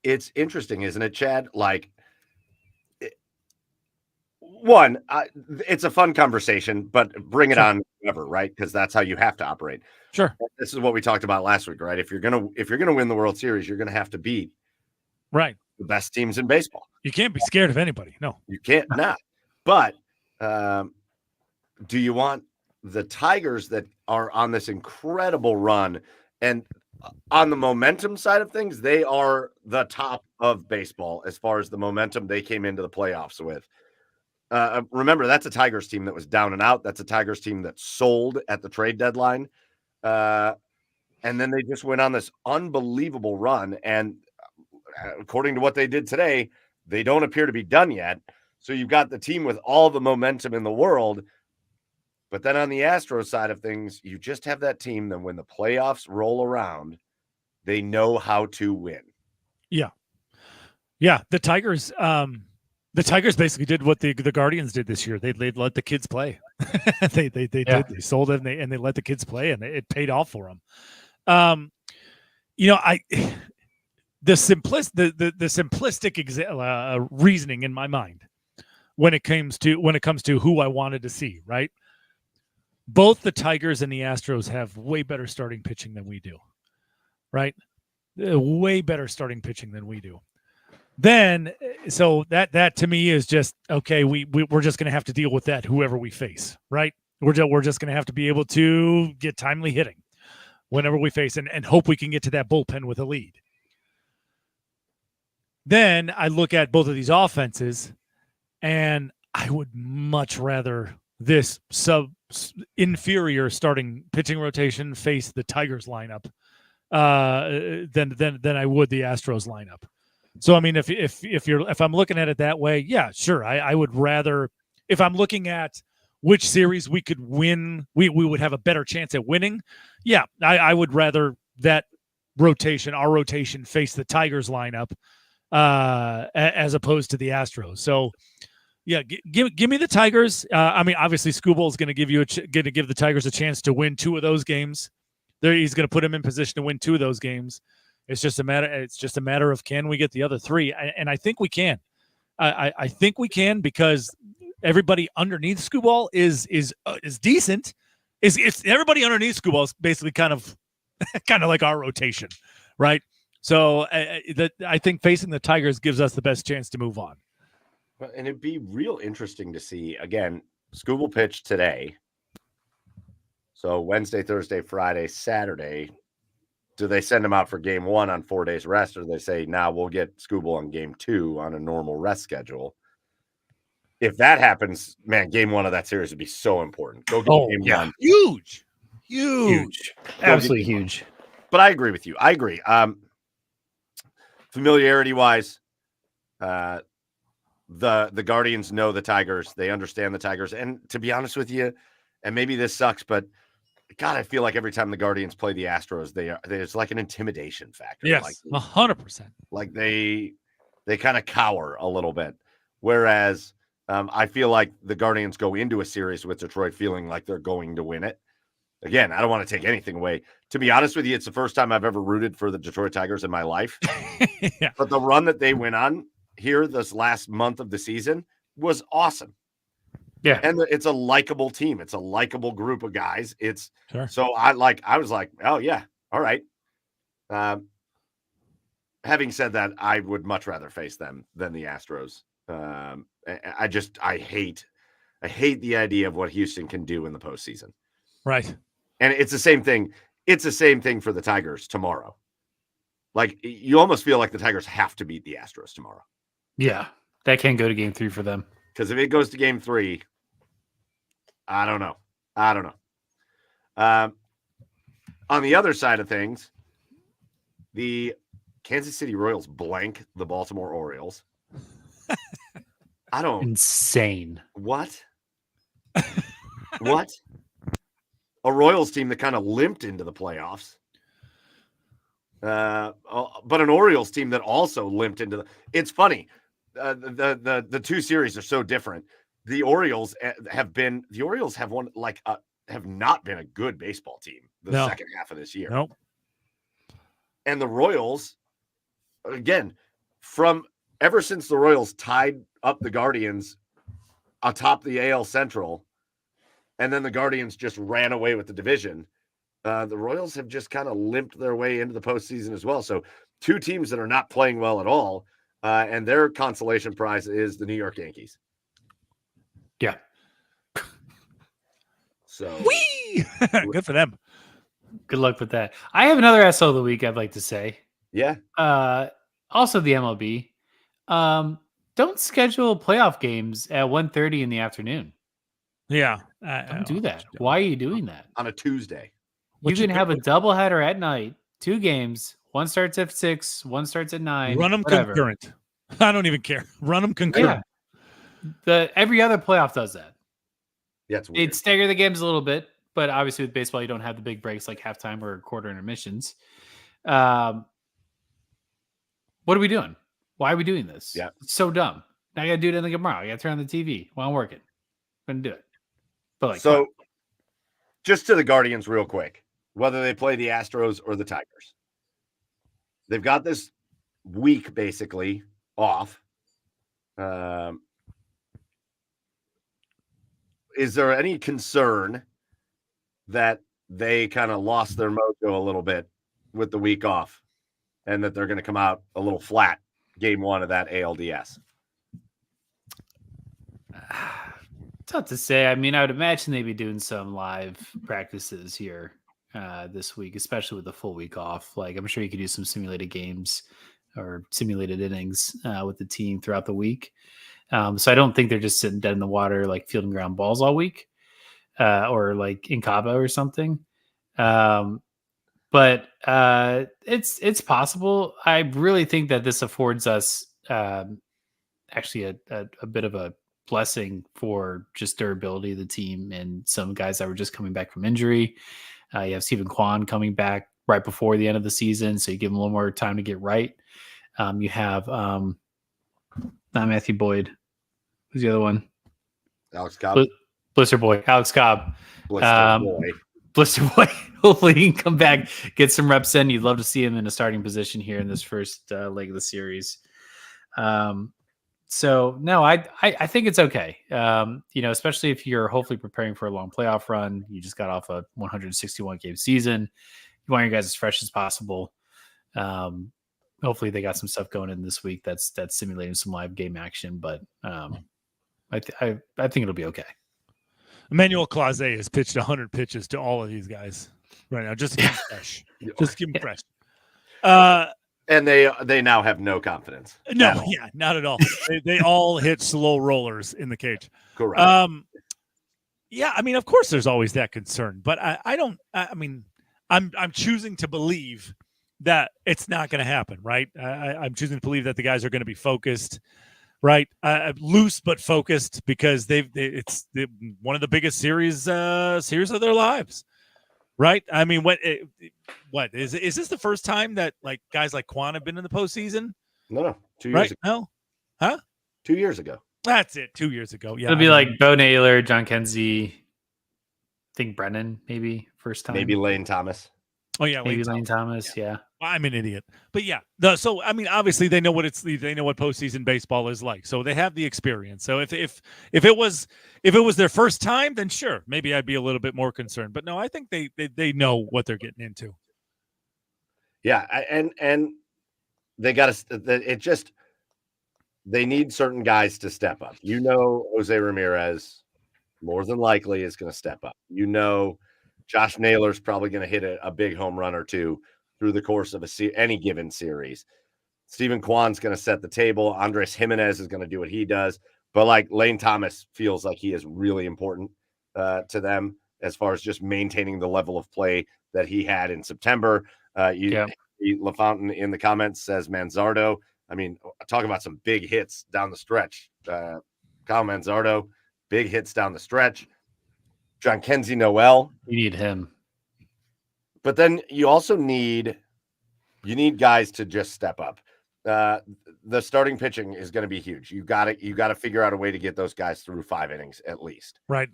It's interesting, isn't it, Chad? It's a fun conversation, but bring it on whoever, right? Because that's how you have to operate. Sure. This is what we talked about last week, right? If you're gonna win the World Series, you're gonna have to beat the best teams in baseball. You can't be scared of anybody. No, you can't not. But do you want the Tigers that are on this incredible run, and on the momentum side of things, they are the top of baseball as far as the momentum they came into the playoffs with. Remember, that's a Tigers team that was down and out. That's a Tigers team that sold at the trade deadline. And then they just went on this unbelievable run. And according to what they did today, they don't appear to be done yet. So you've got the team with all the momentum in the world. But then on the Astros side of things, you just have that team that when the playoffs roll around, they know how to win. Yeah. Yeah. The Tigers basically did what the Guardians did this year. They let the kids play. They did. They sold it and they let the kids play, and it paid off for them. The simplistic reasoning in my mind when it comes to who I wanted to see, right? Both the Tigers and the Astros have way better starting pitching than we do, right? Way better starting pitching than we do. Then, so that to me is just okay. We're just going to have to deal with that, whoever we face, right? We're just going to have to be able to get timely hitting whenever we face, and hope we can get to that bullpen with a lead. Then I look at both of these offenses, and I would much rather this inferior starting pitching rotation face the Tigers lineup than I would the Astros lineup. So I mean, if I'm looking at it that way, yeah, sure. I would rather, if I'm looking at which series we could win, we would have a better chance at winning. Yeah, I would rather that our rotation face the Tigers lineup as opposed to the Astros. So yeah, give me the Tigers. I mean, obviously Skubal is going to give the Tigers a chance to win 2 of those games. He's going to put them in position to win 2 of those games. It's just a matter of can we get the other 3, and I think we can. I think we can because everybody underneath Scooball is decent. It's everybody underneath Scooball is basically kind of like our rotation, right? So I think facing the Tigers gives us the best chance to move on. And it'd be real interesting to see, again, Scooball pitch today. So Wednesday, Thursday, Friday, Saturday. Do they send him out for game 1 on 4 days rest, or do they say, nah, we'll get Scooball on game 2 on a normal rest schedule? If that happens, man, game 1 of that series would be so important. Go get game 1. Huge. Absolutely huge. But I agree with you. I agree. Familiarity-wise, the Guardians know the Tigers. They understand the Tigers. And to be honest with you, and maybe this sucks, but God, I feel like every time the Guardians play the Astros, there's like an intimidation factor. Yes, 100%. Like they kind of cower a little bit. Whereas I feel like the Guardians go into a series with Detroit feeling like they're going to win it. Again, I don't want to take anything away. To be honest with you, it's the first time I've ever rooted for the Detroit Tigers in my life. Yeah. But the run that they went on here this last month of the season was awesome. Yeah. And it's a likable team. It's a likable group of guys. It's Sure. So I was like, oh yeah, all right. Having said that, I would much rather face them than the Astros. I hate the idea of what Houston can do in the postseason. Right. And it's the same thing. It's the same thing for the Tigers tomorrow. Like you almost feel like the Tigers have to beat the Astros tomorrow. Yeah. That can go to game 3 for them. Because if it goes to game 3, I don't know. On the other side of things, the Kansas City Royals blank the Baltimore Orioles. Insane. What? What? A Royals team that kind of limped into the playoffs. But an Orioles team that also limped into the. It's funny. The two series are so different. The Orioles have not been a good baseball team the second half of this year. Nope. And the Royals, again, from ever since the Royals tied up the Guardians atop the AL Central, and then the Guardians just ran away with the division, the Royals have just kind of limped their way into the postseason as well. So two teams that are not playing well at all, and their consolation prize is the New York Yankees. Yeah. So Whee! Good for them. Good luck with that. I have another SO of the week I'd like to say. yeah. Also the MLB. Don't schedule playoff games at 1:30 in the afternoon. Yeah. Don't do that. Why are you doing that? On a Tuesday. You can have a doubleheader at night, 2 games. One starts at 6, one starts at 9. Run them whatever. concurrent. I don't even care. Run them concurrent. Yeah. Every other playoff does that. Yeah, it's weird. It stagger the games a little bit, but obviously with baseball, you don't have the big breaks like halftime or quarter intermissions. What are we doing? Why are we doing this? Yeah. It's so dumb. Now I got to do it in the tomorrow. I got to turn on the TV while I'm working. I'm going to do it. But like, so just to the Guardians real quick, whether they play the Astros or the Tigers, they've got this week basically off. Is there any concern that they kind of lost their mojo a little bit with the week off and that they're going to come out a little flat game 1 of that ALDS? tough to say. I mean, I would imagine they'd be doing some live practices here this week, especially with the full week off. Like, I'm sure you could do some simulated games or simulated innings with the team throughout the week. So I don't think they're just sitting dead in the water, like field and ground balls all week or like in Cabo or something. But it's possible. I really think that this affords us actually a bit of a blessing for just durability of the team and some guys that were just coming back from injury. You have Stephen Kwan coming back right before the end of the season, so you give him a little more time to get right. You have not Matthew Boyd. Who's the other one? Alex Cobb. Blister Boy. Alex Cobb. Blister Boy. Blister Boy. Hopefully he can come back, get some reps in. You'd love to see him in a starting position here in this first leg of the series. So no, I think it's okay. Especially if you're hopefully preparing for a long playoff run. You just got off a 161 game season. You want your guys as fresh as possible. Hopefully they got some stuff going in this week that's simulating some live game action. But I think it'll be okay. Emmanuel Clase has pitched 100 pitches to all of these guys right now. Just to keep them fresh. Just keep them fresh. And they now have no confidence. No, yeah, not at all. they all hit slow rollers in the cage. Correct. Yeah, I mean, of course, there's always that concern, but I'm choosing to believe that it's not going to happen, right? I'm choosing to believe that the guys are going to be focused, right? Loose but focused, because it's one of the biggest series of their lives. Right. I mean, what is this the first time that like guys like Quan have been in the postseason? No, 2 years ago. No, huh? 2 years ago. That's it. 2 years ago. Yeah. It'll be like Bo Naylor, John Kenzie, I think Brennan, maybe first time. Maybe Lane Thomas. Oh yeah, maybe Lane Thomas. Yeah. I'm an idiot, but yeah. So I mean, obviously they know what postseason baseball is like, so they have the experience. So if it was their first time, then sure, maybe I'd be a little bit more concerned. But no, I think they know what they're getting into. Yeah, and they got to. They need certain guys to step up. Jose Ramirez more than likely is going to step up. Josh Naylor's probably going to hit a big home run or two through the course of any given series. Stephen Kwan's going to set the table. Andres Jimenez is going to do what he does. But like Lane Thomas feels like he is really important to them as far as just maintaining the level of play that he had in September. LaFountain in the comments says Manzardo. I mean, talk about some big hits down the stretch. Kyle Manzardo, big hits down the stretch. John Kenzie Noel. You need him. But then you also need guys to just step up. The starting pitching is going to be huge. You got to figure out a way to get those guys through 5 innings at least. Right.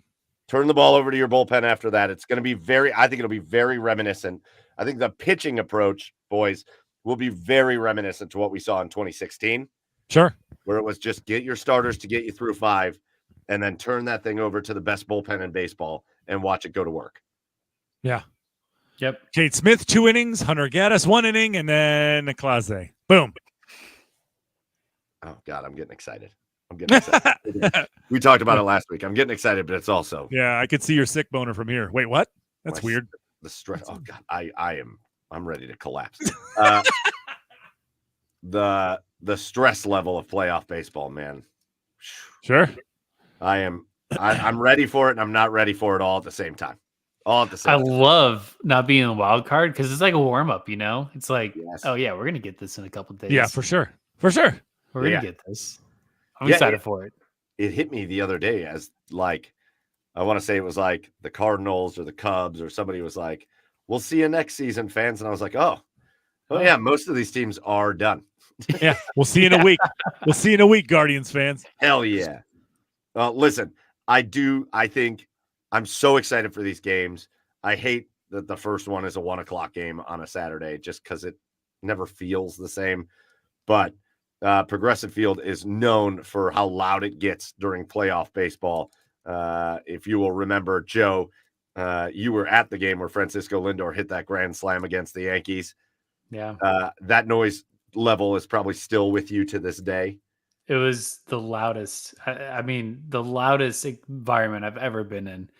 Turn the ball over to your bullpen after that. It's going to be I think it'll be very reminiscent. I think the pitching approach, boys, will be very reminiscent to what we saw in 2016. Sure. Where it was just get your starters to get you through 5 and then turn that thing over to the best bullpen in baseball and watch it go to work. Yeah. Yep. Cade Smith, 2 innings, Hunter Gaddis, 1 inning, and then Clase. Boom. Oh, God, I'm getting excited. We talked about it last week. I'm getting excited, but it's also. Yeah, I could see your sick boner from here. Wait, what? That's weird. The stress. Oh, God, I'm ready to collapse. The stress level of playoff baseball, man. Sure. I'm ready for it, and I'm not ready for it all at the same time. I love not being a wild card because it's like a warm up. It's like, Oh yeah, we're gonna get this in a couple of days. Yeah, for sure. We're gonna get this. I'm excited for it. It hit me the other day as like, I want to say it was like the Cardinals or the Cubs or somebody was like, "We'll see you next season, fans," and I was like, "Oh yeah, most of these teams are done." Yeah, we'll see you in a week. We'll see you in a week, Guardians fans. Hell yeah. Listen, I think I'm so excited for these games. I hate that the first one is a 1:00 game on a Saturday just because it never feels the same. But Progressive Field is known for how loud it gets during playoff baseball. If you will remember, Joe, you were at the game where Francisco Lindor hit that grand slam against the Yankees. Yeah. That noise level is probably still with you to this day. It was the loudest. I mean, the loudest environment I've ever been in.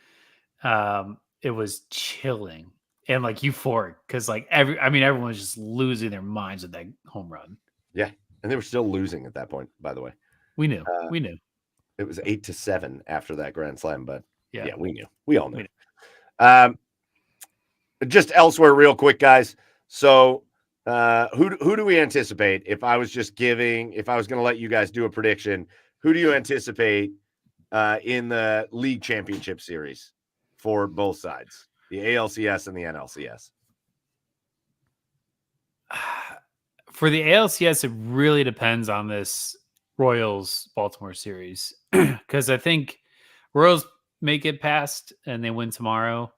It was chilling and like euphoric because like everyone was just losing their minds with that home run. Yeah, and they were still losing at that point. By the way, we knew. It was 8-7 after that grand slam, but yeah we knew. We all knew. Just elsewhere, real quick, guys. So. Who do we anticipate? If I was going to let you guys do a prediction, who do you anticipate in the league championship series for both sides, the ALCS and the NLCS? For the ALCS, it really depends on this Royals Baltimore series because I think Royals may get past and they win tomorrow.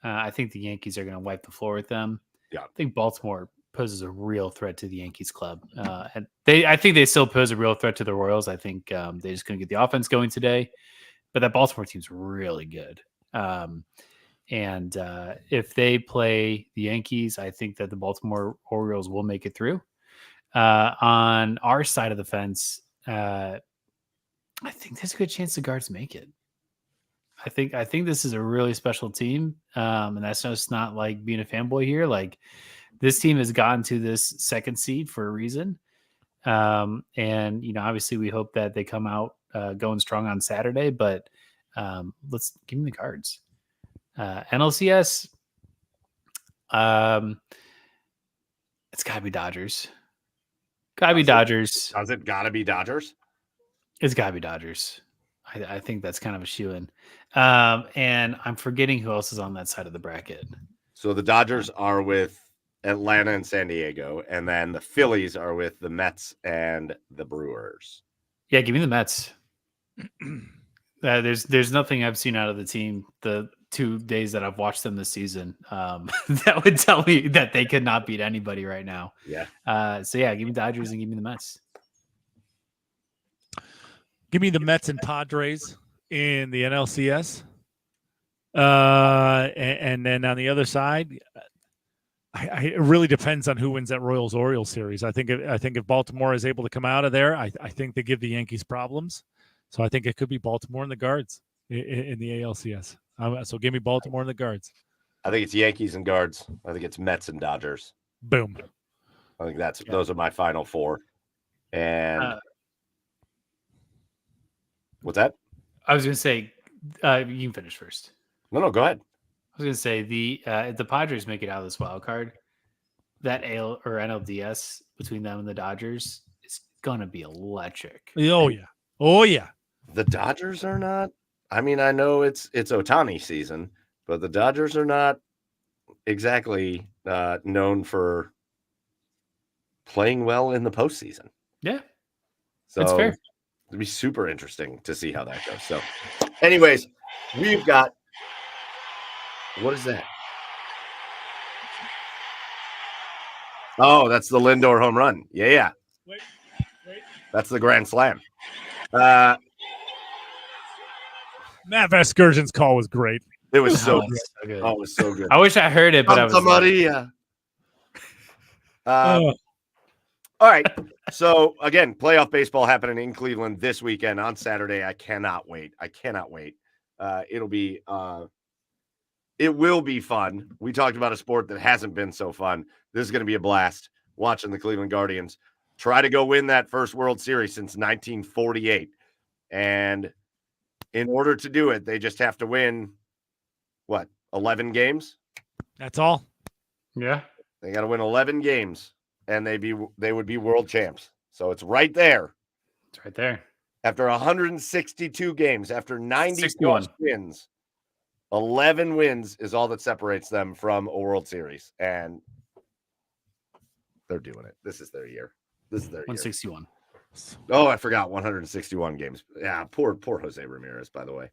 I think the Yankees are going to wipe the floor with them. Yeah, I think Baltimore poses a real threat to the Yankees club. And I think they still pose a real threat to the Royals. I think they just couldn't get the offense going today. But that Baltimore team's really good. And if they play the Yankees, I think that the Baltimore Orioles will make it through. On our side of the fence, I think there's a good chance the Guards make it. I think this is a really special team, and that's just not like being a fanboy here. Like, this team has gotten to this second seed for a reason, and obviously we hope that they come out going strong on Saturday. But let's give me the Cards. NLCS, it's got to be Dodgers. Got to be Dodgers. Does it gotta be Dodgers? It's got to be Dodgers. I think that's kind of a shoo-in. And I'm forgetting who else is on that side of the bracket. So the Dodgers are with Atlanta and San Diego, and then the Phillies are with the Mets and the Brewers. Yeah, give me the Mets. There's nothing I've seen out of the team the 2 days that I've watched them this season that would tell me that they could not beat anybody right now. Yeah. So yeah, give me Dodgers and give me the Mets. Give me the Mets and Padres in the NLCS. And then on the other side, it really depends on who wins that Royals-Orioles series. I think if Baltimore is able to come out of there, I think they give the Yankees problems. So I think it could be Baltimore and the Guards in the ALCS. So give me Baltimore and the Guards. I think it's Yankees and Guards. I think it's Mets and Dodgers. Boom. I think those are my final four. And what's that? I was going to say, you can finish first. No, go ahead. I was going to say if the Padres make it out of this wild card, that AL or NLDS between them and the Dodgers is going to be electric. Oh yeah. The Dodgers are not. I mean, I know it's Ohtani season, but the Dodgers are not exactly known for playing well in the postseason. Yeah, so that's fair. It'd be super interesting to see how that goes. So, anyways, we've got. What is that? Oh, that's the Lindor home run. Yeah. Wait. That's the grand slam. Matt Vasgersian's call was great. It was so good. So good. Oh, it was so good. I wish I heard it, but I was Maria. All right. So again, playoff baseball happening in Cleveland this weekend on Saturday. I cannot wait. It will be fun. We talked about a sport that hasn't been so fun. This is going to be a blast watching the Cleveland Guardians try to go win that first World Series since 1948. And in order to do it, they just have to win, 11 games? That's all. Yeah. They got to win 11 games, and they would be world champs. So it's right there. It's right there. After 162 games, after 90 61 wins, 11 wins is all that separates them from a World Series. And they're doing it. This is their year. 161. Oh, I forgot 161 games. Yeah, poor Jose Ramirez, by the way.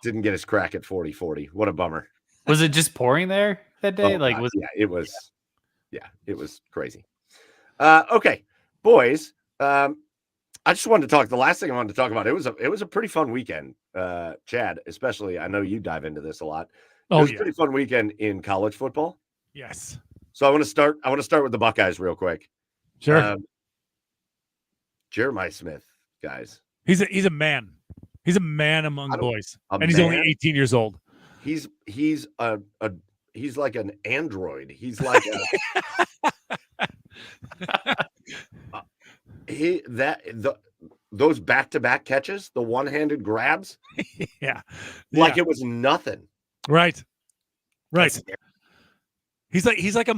Didn't get his crack at 40-40. What a bummer. Was it just pouring there that day? It was crazy. Okay, boys. I just wanted to talk. The last thing I wanted to talk about. It was a pretty fun weekend. Chad, especially. I know you dive into this a lot. It was a pretty fun weekend in college football. Yes. So I want to start with the Buckeyes real quick. Sure. Jeremiah Smith, guys. He's a man. He's a man among boys, and he's man? only 18 years old. He's like an android. He's like those back-to-back catches, the one-handed grabs, like it was nothing. Right. He's like a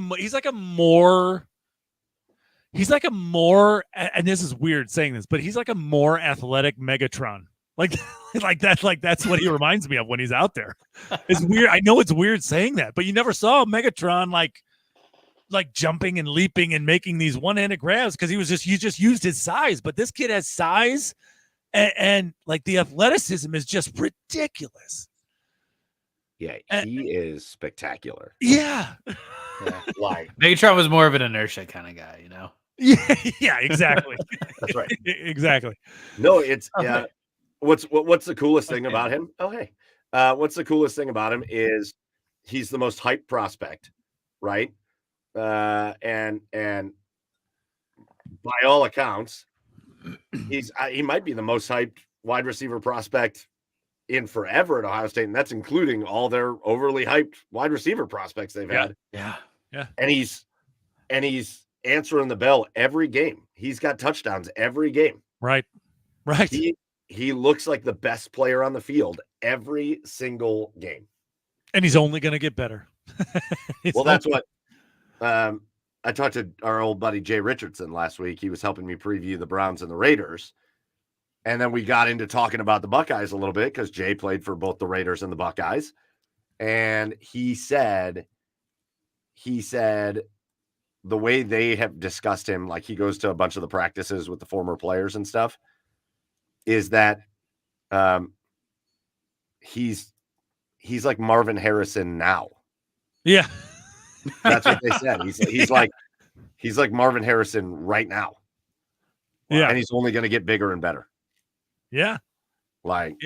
more, and this is weird saying this, but he's like a more athletic Megatron. That's what he reminds me of when he's out there. It's weird. I know it's weird saying that, but you never saw Megatron like jumping and leaping and making these one-handed grabs because he just used his size. But this kid has size and like the athleticism is just ridiculous. Yeah, he is spectacular. Yeah. Yeah. Like, Megatron was more of an inertia kind of guy, you know. Yeah, exactly. that's right. Exactly. No, it's Okay. what's the coolest thing Okay. about him? Oh, hey. What's the coolest thing about him is he's the most hyped prospect, right? And by all accounts, he might be the most hyped wide receiver prospect in forever at Ohio State, and that's including all their overly hyped wide receiver prospects they've Yeah. had. Yeah. And he's answering the bell every game. He's got touchdowns every game. Right. Right. He looks like the best player on the field every single game. And he's only going to get better. Well, that's what I talked to our old buddy Jay Richardson last week. He was helping me preview the Browns and the Raiders. And then we got into talking about the Buckeyes a little bit because Jay played for both the Raiders and the Buckeyes. And he said the way they have discussed him, like he goes to a bunch of the practices with the former players and stuff, is that he's like Marvin Harrison now. Yeah. That's what they said. He's like Marvin Harrison right now. Yeah. And he's only going to get bigger and better. Yeah. Like,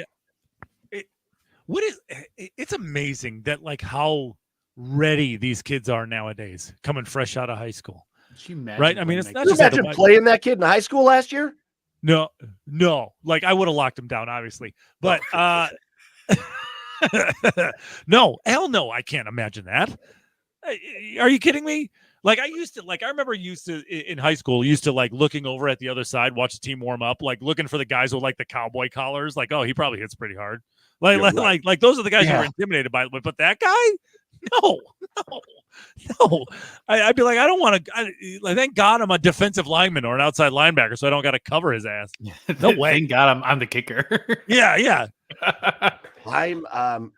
it's amazing that like how ready these kids are nowadays coming fresh out of high school. Could you imagine? Right? I mean, it's playing not can you just like imagine playing that kid in high school last year? No, like I would have locked him down, obviously, but no, hell no, I can't imagine that. Are you kidding me? Like I remember in high school, used to like looking over at the other side, watch the team warm up, like looking for the guys with like the cowboy collars, like, oh, he probably hits pretty hard. Like, Yeah, right. like those are the guys you Yeah. were intimidated by. But that guy, no. I'd be like, I don't want to. Like, thank God I'm a defensive lineman or an outside linebacker, so I don't got to cover his ass. No way. Thank God I'm the kicker. Yeah. I'm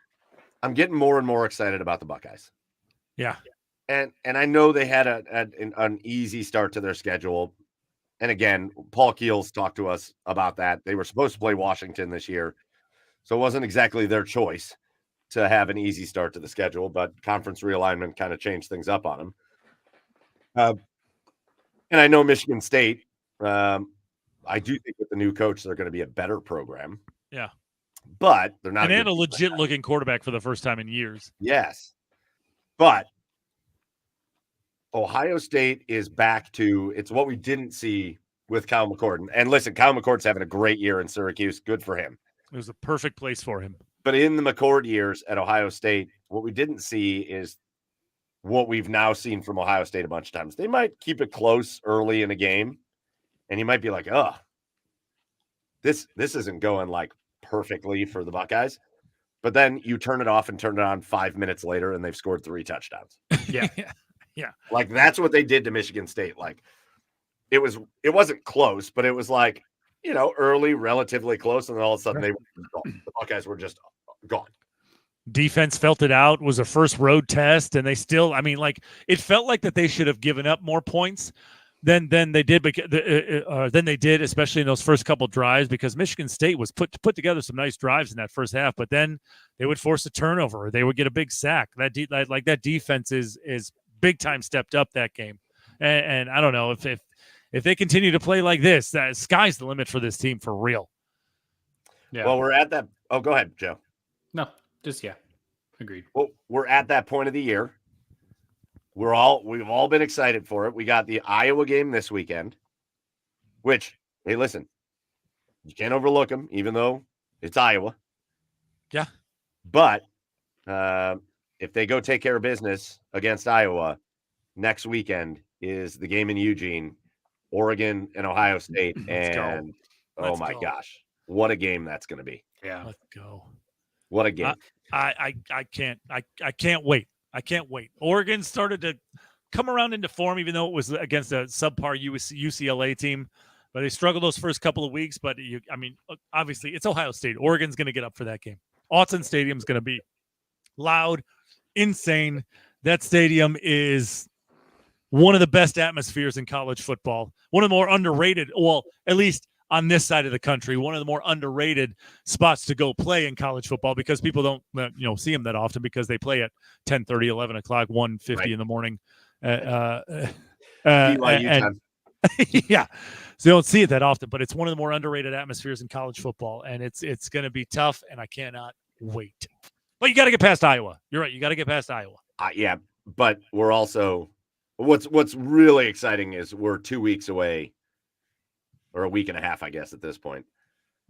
getting more and more excited about the Buckeyes. Yeah. And I know they had an easy start to their schedule. And again, Paul Keels talked to us about that. They were supposed to play Washington this year, so it wasn't exactly their choice to have an easy start to the schedule, but conference realignment kind of changed things up on them. And I know Michigan State, I do think with the new coach, they're going to be a better program. Yeah. But they're not. And they had a legit looking quarterback for the first time in years. Yes. But Ohio State is back to it's what we didn't see with Kyle McCord. And listen, Kyle McCord's having a great year in Syracuse. Good for him. It was a perfect place for him. But in the McCord years at Ohio State, what we didn't see is what we've now seen from Ohio State a bunch of times. They might keep it close early in a game, and you might be like, oh, this isn't going like perfectly for the Buckeyes. But then you turn it off and turn it on 5 minutes later, and they've scored 3 touchdowns. Yeah. Like that's what they did to Michigan State. Like it wasn't close, but it was like, early, relatively close, and then all of a sudden they were gone. The Buckeyes were just gone. Defense felt it out. It was a first road test, and they still, I mean, like it felt like that they should have given up more points than they did, especially in those first couple drives, because Michigan State was put together some nice drives in that first half, but then they would force a turnover, or they would get a big sack. That defense is big time stepped up that game, and I don't know if they continue to play like this, that sky's the limit for this team for real. Yeah. Well, we're at that. Oh, go ahead, Joe. No, just agreed. Well, we're at that point of the year. We've all been excited for it. We got the Iowa game this weekend, which, hey, listen, you can't overlook them, even though it's Iowa. Yeah. But if they go take care of business against Iowa, next weekend is the game in Eugene, Oregon and Ohio State. And Let's my go. gosh, what a game that's going to be. Yeah. Let's go. What a game. I can't wait. I can't wait. Oregon started to come around into form, even though it was against a subpar UCLA team. But they struggled those first couple of weeks. But, obviously, it's Ohio State. Oregon's going to get up for that game. Autzen Stadium's going to be loud, insane. That stadium is one of the best atmospheres in college football. One of the more underrated. Well, at least on this side of the country, one of the more underrated spots to go play in college football because people don't see them that often because they play at 10:30, 11 o'clock, 1:50 in the morning. BYU and time. yeah, so you don't see it that often, but it's one of the more underrated atmospheres in college football, and it's going to be tough, and I cannot wait. But you got to get past Iowa. You're right. You got to get past Iowa. Yeah, but we're also what's really exciting is we're 2 weeks away, or a week and a half, I guess, at this point,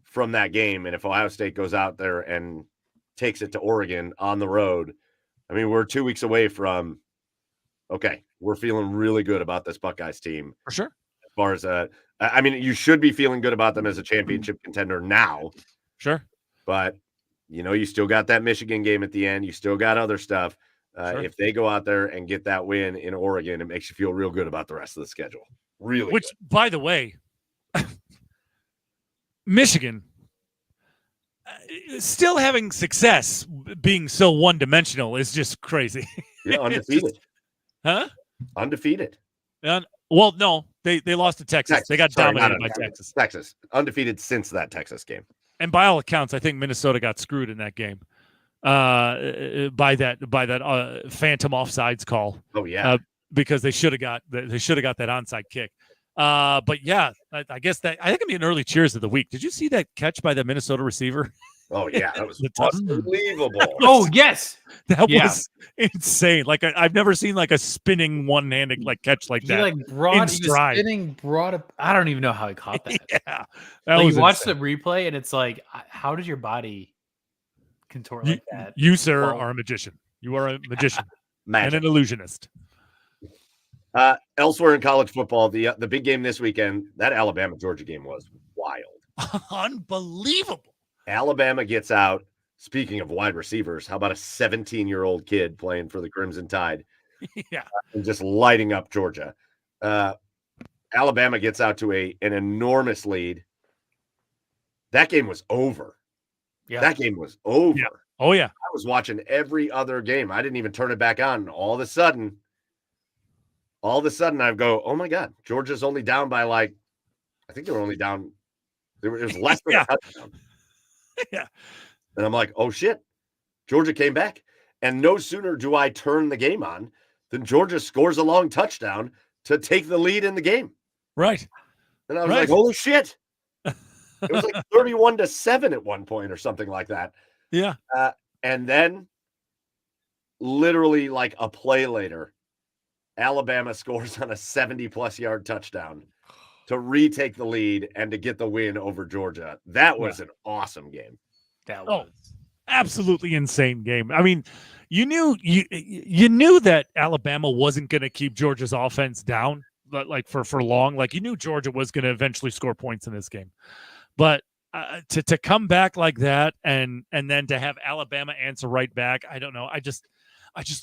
from that game. And if Ohio State goes out there and takes it to Oregon on the road, I mean, we're 2 weeks away from, okay, we're feeling really good about this Buckeyes team. For sure. As far as, I mean, you should be feeling good about them as a championship contender now. Sure. But, you still got that Michigan game at the end. You still got other stuff. Sure. If they go out there and get that win in Oregon, it makes you feel real good about the rest of the schedule. Really. Which, good. By the way, Michigan still having success being so one-dimensional is just crazy. Yeah, undefeated. Huh? Undefeated. Well, no, they lost to Texas. They got dominated by Texas. Texas. Undefeated since that Texas game. And by all accounts, I think Minnesota got screwed in that game by that phantom offsides call. Oh yeah. Because they should have got that onside kick. But yeah, I guess that I think it'd be an early cheers of the week. Did you see that catch by the Minnesota receiver? Oh yeah, that was unbelievable. Oh yes, that was insane. Like I've never seen like a spinning one-handed catch like that. He brought up. I don't even know how he caught that. Yeah, you watch the replay and it's like, how did your body contort like that? You sir are a magician. You are a magician and an illusionist. Elsewhere in college football, the big game this weekend, that Alabama-Georgia game was wild. Unbelievable. Alabama gets out. Speaking of wide receivers, how about a 17-year-old kid playing for the Crimson Tide? Yeah. And just lighting up Georgia. Alabama gets out to an enormous lead. That game was over. Yeah. That game was over. Yeah. Oh, yeah. I was watching every other game. I didn't even turn it back on. All of a sudden, I go, oh, my God, Georgia's only down by I think they were only down. It was less than a touchdown. Yeah. And I'm like, oh, shit. Georgia came back. And no sooner do I turn the game on than Georgia scores a long touchdown to take the lead in the game. Right. And I was like, holy shit. It was 31-7 at one point or something like that. Yeah. And then literally a play later, Alabama scores on a 70-plus yard touchdown to retake the lead and to get the win over Georgia. That was an awesome game. That was absolutely insane game. I mean, you knew that Alabama wasn't going to keep Georgia's offense down for long. You knew Georgia was going to eventually score points in this game, but to come back like that and then to have Alabama answer right back, I don't know. I just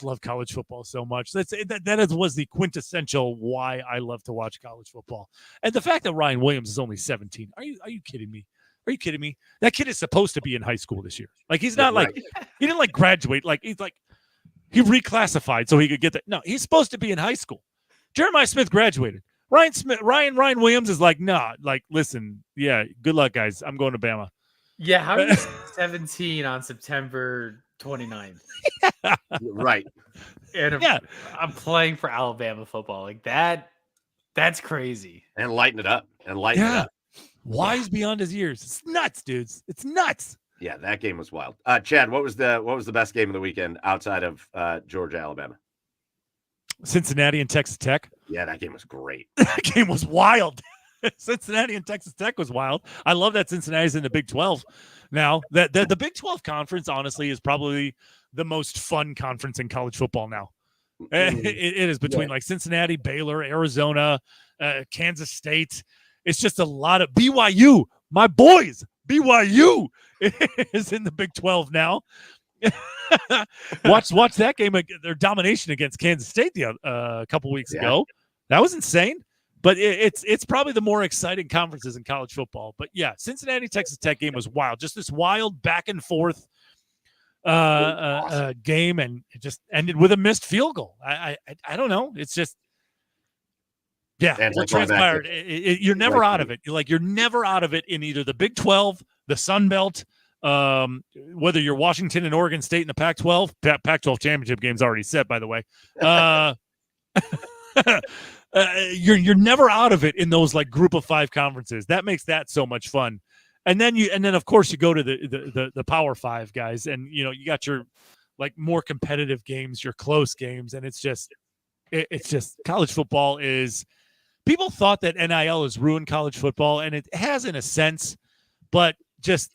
love college football so much. That was the quintessential why I love to watch college football. And the fact that Ryan Williams is only 17. Are you kidding me? Are you kidding me? That kid is supposed to be in high school this year. He's not he didn't graduate. He reclassified so he could get that. No, he's supposed to be in high school. Jeremiah Smith graduated. Ryan Williams is listen, yeah, good luck, guys. I'm going to Bama. Yeah, how are you 17 on September 29th? Right. And I'm playing for Alabama football. That's crazy. And lighten it up. It up. Wise beyond his years. It's nuts, dudes. It's nuts. Yeah, that game was wild. Chad, what was the best game of the weekend outside of Georgia, Alabama? Cincinnati and Texas Tech. Yeah, that game was great. That game was wild. Cincinnati and Texas Tech was wild. I love that Cincinnati's in the Big 12 now. The Big 12 conference, honestly, is probably the most fun conference in college football now. It is between Cincinnati, Baylor, Arizona, Kansas State. It's just a lot of BYU. My boys, BYU is in the Big 12 now. Watch that game. Their domination against Kansas State a couple weeks ago. That was insane. But it's probably the more exciting conferences in college football. But yeah, Cincinnati Texas Tech game was wild. Just this wild back and forth game, and it just ended with a missed field goal. I don't know. It's just Yeah, what Anti-climactic. transpired. You're never out of it. You're never out of it in either the Big 12, the Sun Belt, whether you're Washington and Oregon State in the Pac-12. Pac-12 championship game's already set, by the way. You're never out of it in those like group of 5 conferences. That makes that so much fun. And then of course you go to the Power 5 guys, and you got your like more competitive games, your close games, and it's just college football is. People thought that NIL has ruined college football, and it has in a sense, but just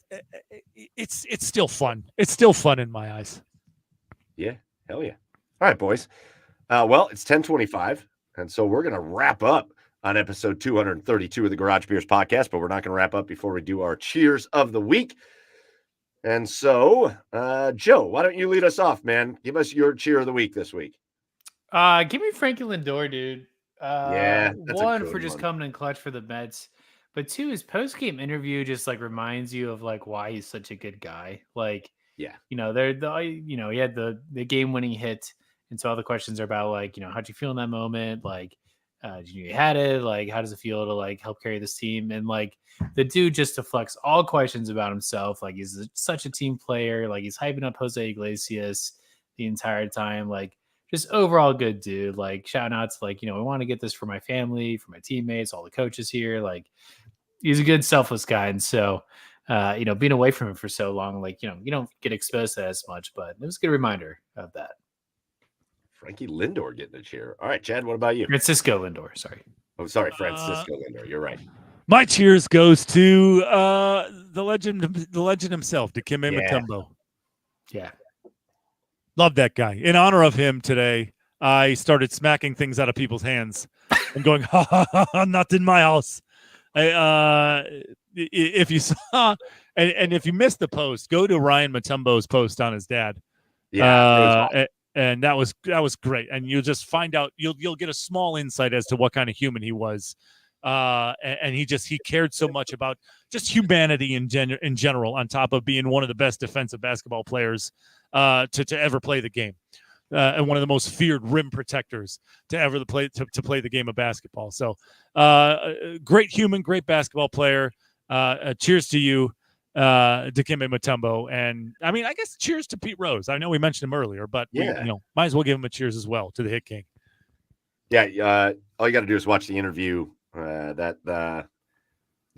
it's still fun. It's still fun in my eyes. Yeah, hell yeah. All right, boys. Well, it's 10:25, and so we're going to wrap up on episode 232 of the Garage Beers podcast, but we're not going to wrap up before we do our cheers of the week. And so, Joe, why don't you lead us off, man? Give us your cheer of the week this week. Give me Frankie Lindor, dude. Yeah, that's one for just coming in clutch for the Mets, but 2, his post-game interview just like reminds you of like why he's such a good guy. Like, yeah, he had the game-winning hit, and so all the questions are about like, how'd you feel in that moment? Like, you had it. Like, how does it feel to like help carry this team? And like the dude just deflects all questions about himself. Like, he's such a team player. Like, he's hyping up Jose Iglesias the entire time. Like, just overall good dude. Like, shout out to like, we want to get this for my family, for my teammates, all the coaches here. Like, he's a good, selfless guy. And so, being away from him for so long, like, you don't get exposed to that as much, but it was a good reminder of that. Frankie Lindor getting a cheer. All right, Chad, what about you? Francisco Lindor, sorry. Oh, sorry, Francisco Lindor. You're right. My cheers goes to the legend himself, Dikembe Mutombo. Yeah. Love that guy. In honor of him today, I started smacking things out of people's hands and going, ha, ha, ha, ha, not in my house. If you saw, and if you missed the post, go to Ryan Mutombo's post on his dad. Yeah. And that was great. And you'll just find out, you'll get a small insight as to what kind of human he was. And he cared so much about just humanity in general, on top of being one of the best defensive basketball players to ever play the game, and one of the most feared rim protectors to ever play the game of basketball. So, great human, great basketball player. Cheers to you, Dikembe Mutombo, and I mean, I guess cheers to Pete Rose. I know we mentioned him earlier, but might as well give him a cheers as well to the Hit King. Yeah, all you got to do is watch the interview that the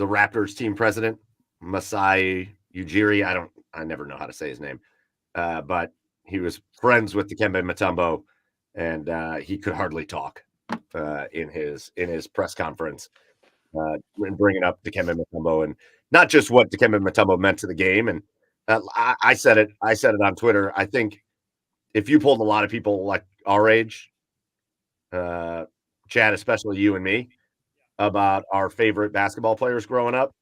Raptors team president, Masai Ujiri, I never know how to say his name, but he was friends with Dikembe Mutombo, and he could hardly talk in his press conference, when bringing up Dikembe Mutombo, and not just what Dikembe Mutombo meant to the game. And I said it on Twitter. I think if you pulled a lot of people like our age, Chad, especially you and me, about our favorite basketball players growing up,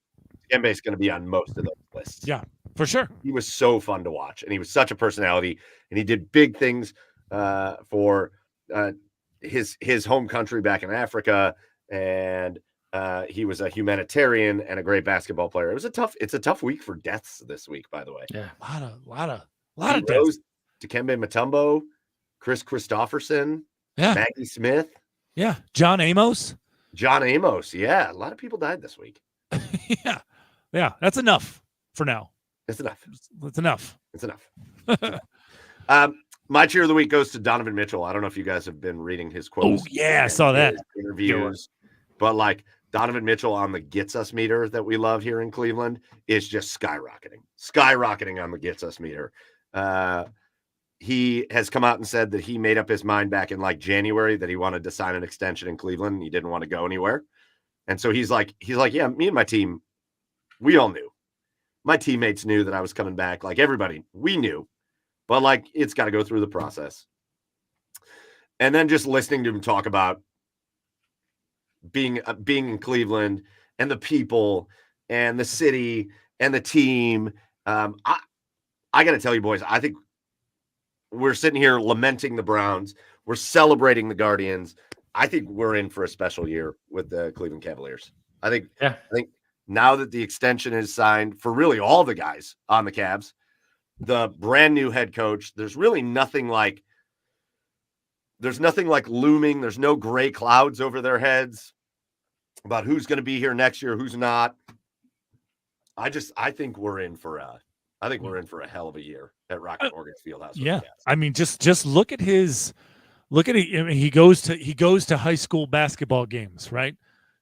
Dikembe is going to be on most of those lists. Yeah, for sure. He was so fun to watch, and he was such a personality, and he did big things for his home country back in Africa, and he was a humanitarian and a great basketball player. It's a tough week for deaths this week, by the way. Yeah, a lot of deaths. Dikembe Mutombo, Chris Christopherson, yeah, Maggie Smith, yeah, John Amos. Yeah, a lot of people died this week. yeah, that's enough for now. It's enough. It's enough. It's enough. My cheer of the week goes to Donovan Mitchell. I don't know if you guys have been reading his quotes. Oh yeah, I saw that interviews, but like Donovan Mitchell on the Gets Us meter that we love here in Cleveland is just skyrocketing on the Gets Us meter. He has come out and said that he made up his mind back in like January that he wanted to sign an extension in Cleveland. And he didn't want to go anywhere. And so he's like, yeah, me and my team, we all knew. My teammates knew that I was coming back. Like everybody, we knew, but like, it's got to go through the process. And then just listening to him talk about being in Cleveland and the people and the city and the team. I got to tell you, boys, I think we're sitting here lamenting the Browns. We're celebrating the Guardians. I think we're in for a special year with the Cleveland Cavaliers. I think now that the extension is signed for really all the guys on the Cavs, the brand new head coach, there's nothing like looming. There's no gray clouds over their heads. about who's going to be here next year, who's not. I think we're in for a hell of a year at Rocket Mortgage Fieldhouse. Yeah, I mean, just look at his. Look at it. I mean, he goes to high school basketball games, right?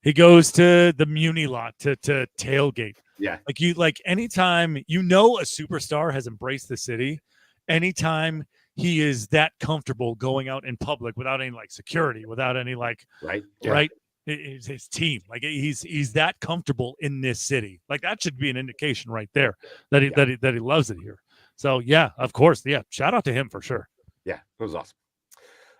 He goes to the Muni lot to tailgate. Yeah. Like anytime a superstar has embraced the city, anytime he is that comfortable going out in public without any like security, without any like right. It's his team. Like he's that comfortable in this city. Like that should be an indication right there that he loves it here. So yeah, of course. Yeah. Shout out to him for sure. Yeah, it was awesome.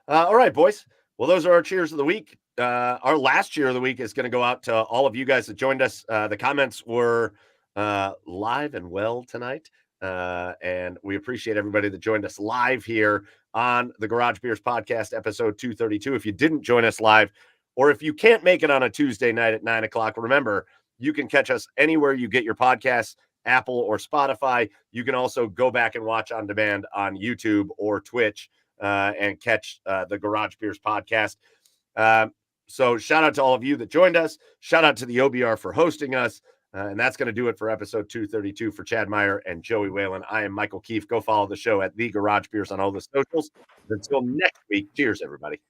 All right, boys. Well, those are our cheers of the week. Our last cheer of the week is going to go out to all of you guys that joined us. The comments were live and well tonight. And we appreciate everybody that joined us live here on the Garage Beers Podcast, episode 232. If you didn't join us live, or if you can't make it on a Tuesday night at 9:00, remember, you can catch us anywhere you get your podcasts, Apple or Spotify. You can also go back and watch on demand on YouTube or Twitch and catch the Garage Beers Podcast. So shout out to all of you that joined us. Shout out to the OBR for hosting us. And that's going to do it for episode 232 for Chad Meyer and Joey Whalen. I am Michael Keefe. Go follow the show at The Garage Beers on all the socials. Until next week, cheers, everybody.